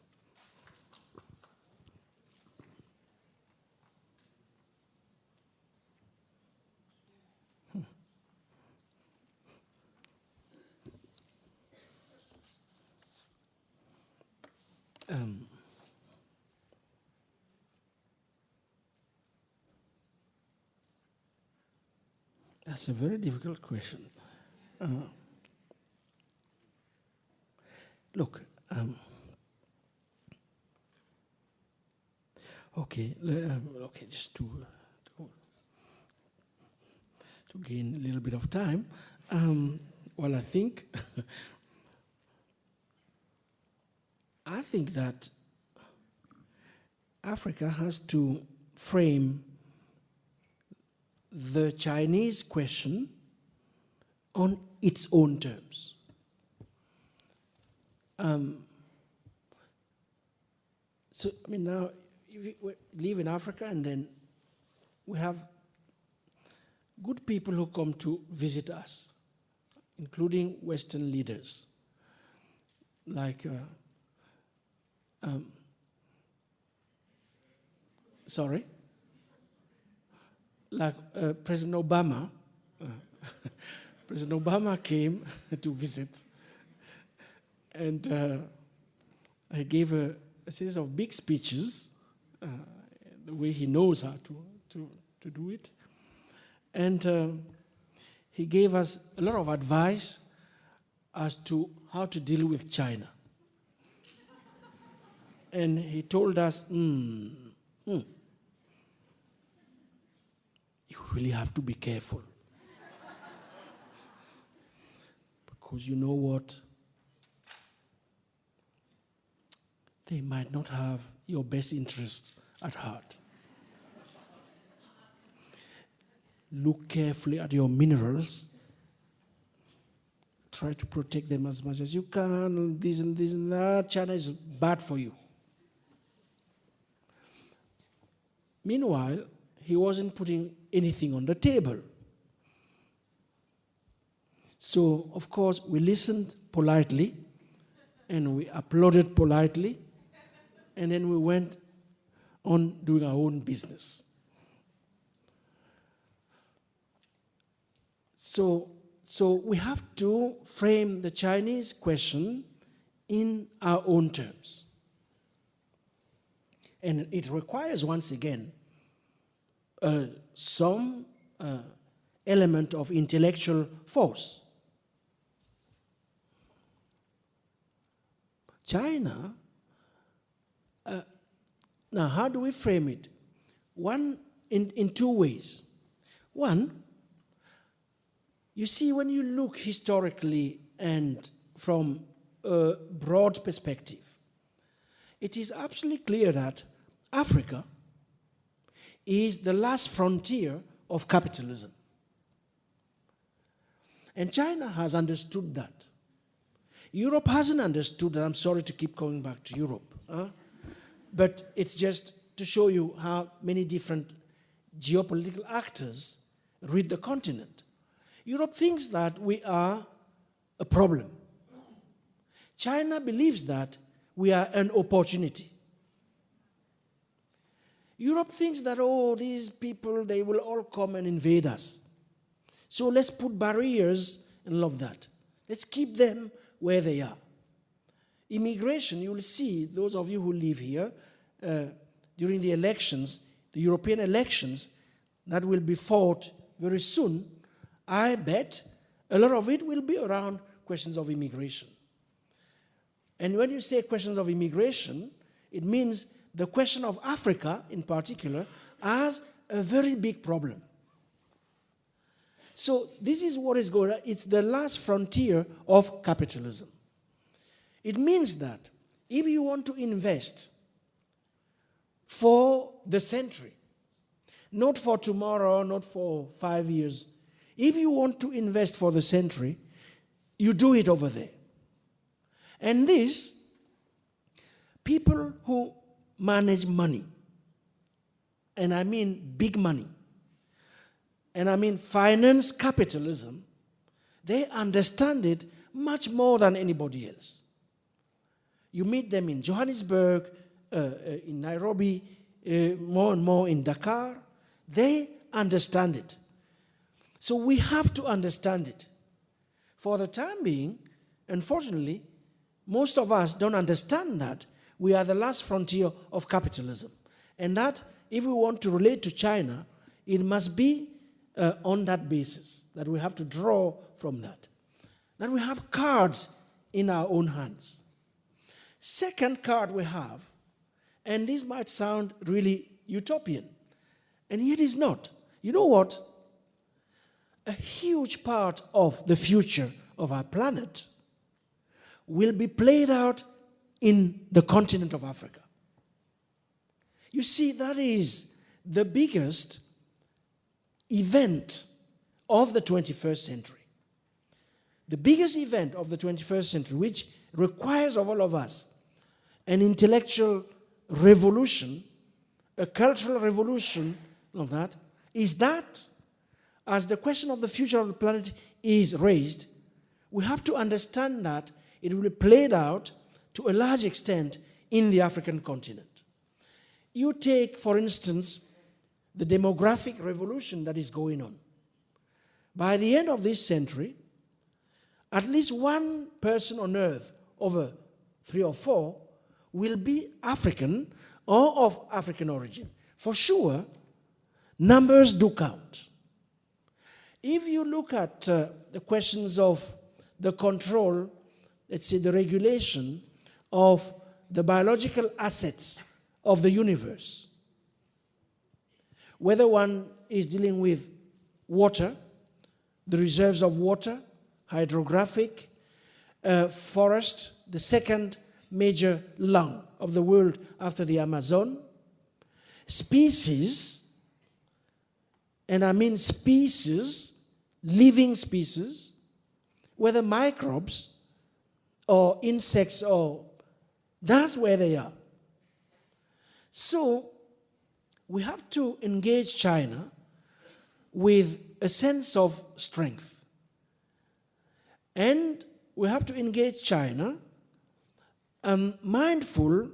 That's a very difficult question. Look, okay, just to gain a little bit of time. Well, I think that Africa has to frame the Chinese question on its own terms. So, I mean, now, we live in Africa, and then we have good people who come to visit us, including Western leaders, like, sorry? like President Obama. President Obama came to visit, and he gave a series of big speeches, the way he knows how to do it. And he gave us a lot of advice as to how to deal with China. And he told us, you really have to be careful. Because you know what? They might not have your best interest at heart. Look carefully at your minerals. Try to protect them as much as you can. This and that. China is bad for you. Meanwhile, he wasn't putting anything on the table. So, of course, we listened politely, and we applauded politely, and then we went on doing our own business. So we have to frame the Chinese question in our own terms. And it requires, once again, some element of intellectual force. China, now how do we frame it? One, in two ways. One, you see, when you look historically and from a broad perspective, it is absolutely clear that Africa is the last frontier of capitalism. And China has understood that. Europe hasn't understood that. I'm sorry to keep coming back to Europe. But it's just to show you how many different geopolitical actors read the continent. Europe thinks that we are a problem. China believes that we are an opportunity. Europe thinks that, oh, these people, they will all come and invade us. So let's put barriers and all of that. Let's keep them where they are. Immigration, you will see, those of you who live here, during the elections, the European elections that will be fought very soon, I bet a lot of it will be around questions of immigration. And when you say questions of immigration, it means the question of Africa, in particular, has a very big problem. So this is what is going on. It's the last frontier of capitalism. It means that if you want to invest for the century, not for tomorrow, not for 5 years, if you want to invest for the century, you do it over there. And this, people who manage money, and I mean big money, and I mean finance capitalism, they understand it much more than anybody else. You meet them in Johannesburg, in Nairobi, more and more in Dakar. They understand it. So we have to understand it. For the time being, unfortunately, most of us don't understand that we are the last frontier of capitalism. And that if we want to relate to China, it must be on that basis, that we have to draw from that. That we have cards in our own hands. Second card we have, and this might sound really utopian, and yet it's not. You know what? A huge part of the future of our planet will be played out in the continent of Africa. You see, that is the biggest event of the 21st century. The biggest event of the 21st century, which requires of all of us an intellectual revolution, a cultural revolution, of that, is that as the question of the future of the planet is raised, we have to understand that it will be played out to a large extent in the African continent. You take, for instance, the demographic revolution that is going on. By the end of this century, at least one person on earth, over 3 or 4, will be African or of African origin. For sure, numbers do count. If you look at the questions of the control, let's say the regulation of the biological assets of the universe, whether one is dealing with water, the reserves of water, hydrographic, forest, the second major lung of the world after the Amazon, species, and I mean species, living species, whether microbes or insects, or that's where they are. So we have to engage China with a sense of strength. And we have to engage China mindful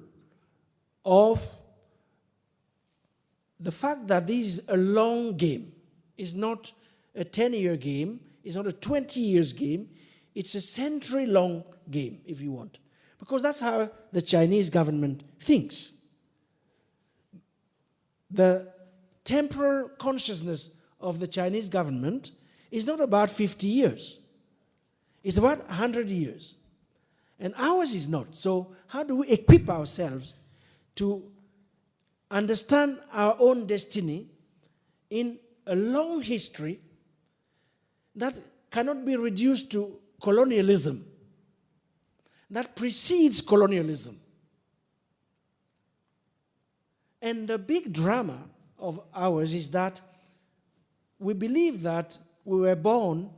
of the fact that this is a long game. It's not a 10-year game. It's not a 20 years game. It's a century-long game, if you want. Because that's how the Chinese government thinks. The temporal consciousness of the Chinese government is not about 50 years. It's about 100 years. And ours is not. So how do we equip ourselves to understand our own destiny in a long history that cannot be reduced to colonialism, that precedes colonialism? And the big drama of ours is that we believe that we were born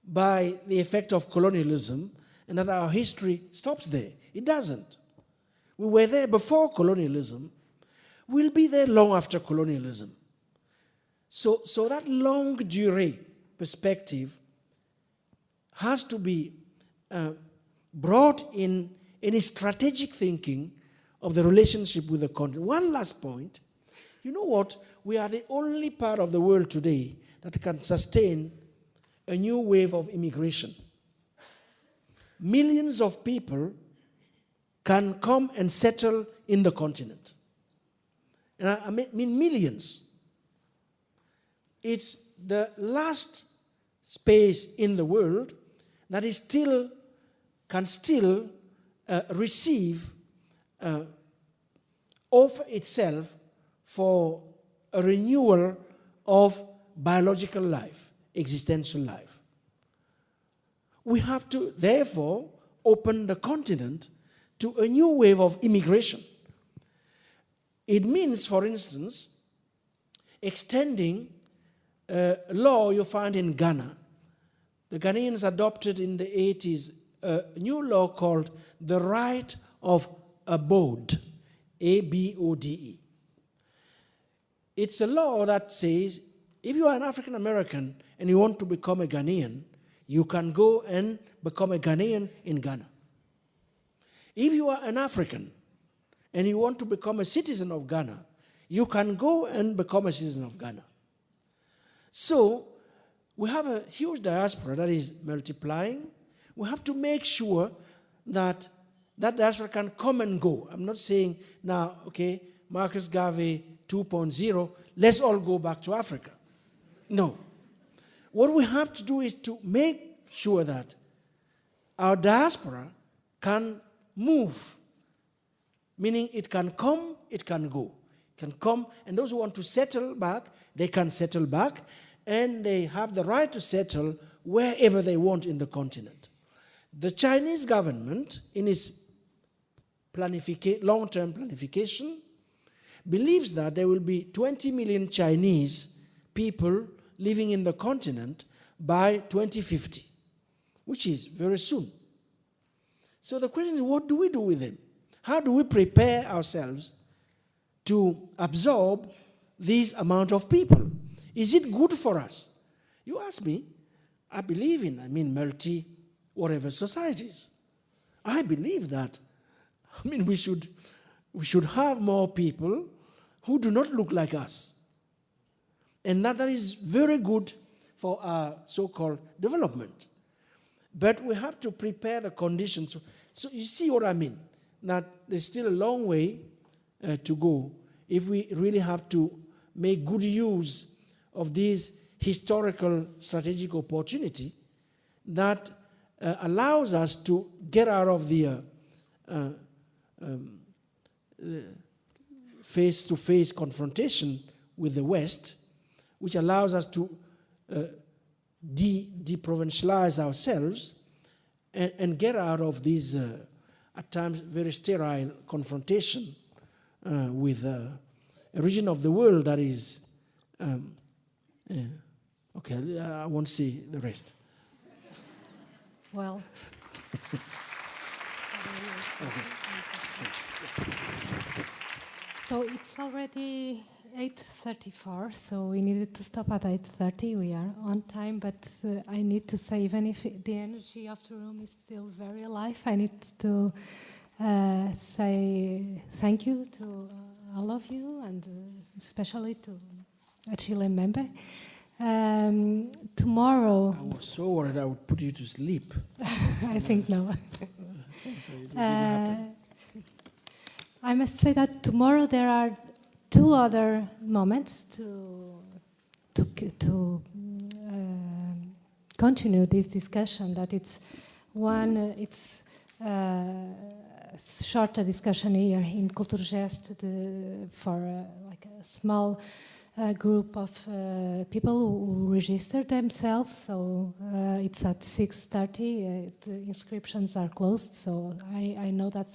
by the effect of colonialism and that our history stops there. It doesn't. We were there before colonialism. We'll be there long after colonialism. So that longue durée perspective has to be brought in any strategic thinking of the relationship with the continent. One last point. You know what? We are the only part of the world today that can sustain a new wave of immigration. Millions of people can come and settle in the continent. And I mean millions. It's the last space in the world that is can still receive, offer itself for a renewal of biological life, existential life. We have to, therefore, open the continent to a new wave of immigration. It means, for instance, extending a law you find in Ghana. The Ghanaians adopted in the 80s a new law called the right of abode, A-B-O-D-E. It's a law that says if you are an African American and you want to become a Ghanaian, you can go and become a Ghanaian in Ghana. If you are an African and you want to become a citizen of Ghana, you can go and become a citizen of Ghana. So we have a huge diaspora that is multiplying. We have to make sure that that diaspora can come and go. I'm not saying now, okay, Marcus Garvey 2.0, let's all go back to Africa. No. What we have to do is to make sure that our diaspora can move, meaning it can come, it can go. It can come, and those who want to settle back, they can settle back, and they have the right to settle wherever they want in the continent. The Chinese government, in its long-term planification, believes that there will be 20 million Chinese people living in the continent by 2050, which is very soon. So the question is, what do we do with them? How do we prepare ourselves to absorb this amount of people? Is it good for us? You ask me, I believe in, multi-whatever societies. I believe that, we should have more people who do not look like us. And that is very good for our so-called development. But we have to prepare the conditions. So you see what I mean? That there's still a long way to go if we really have to make good use of this historical strategic opportunity that allows us to get out of the face-to-face confrontation with the West, which allows us to deprovincialize ourselves and get out of this, at times, very sterile confrontation with a region of the world that is, okay, I won't say the rest. Well, so it's already 8:34, so we needed to stop at 8:30. We are on time, but I need to say, even if the energy of the room is still very alive, I need to say thank you to all of you, and especially to Achille Mbembe. Tomorrow... I was so worried I would put you to sleep. I think no. I must say that tomorrow there are two other moments to continue this discussion. That it's one, it's shorter discussion here in Culturgest for like a small group of people who registered themselves. So it's at 6:30. The inscriptions are closed. So I know that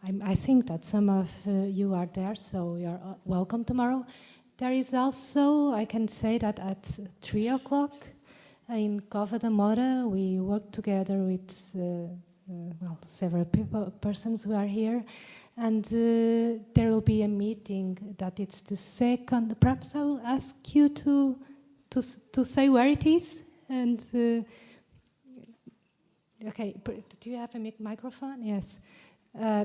I think that some of you are there, so you're welcome tomorrow. There is also, I can say that at 3 o'clock in Cova da Moura, we work together with several persons who are here, and there will be a meeting that it's the second. Perhaps I will ask you to say where it is. And okay, do you have a microphone? Yes.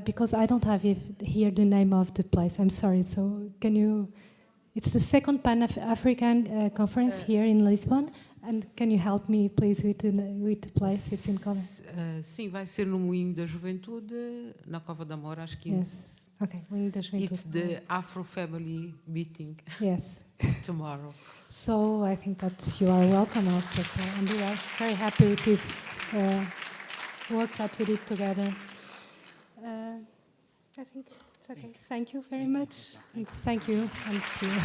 Because I don't have here the name of the place. I'm sorry. So can you? It's the second Pan-African conference here in Lisbon. And can you help me, please, with the place? It's in Cova. Sim, vai ser no Moinho da Juventude, na Cova da Moura, às 15. Yes. Okay, Moinho da Juventude. It's the Afro Family meeting. Yes. Tomorrow. So I think that you are welcome also. So, and we are very happy with this work that we did together. I think it's okay. Thank you very much. Thank you, and see you.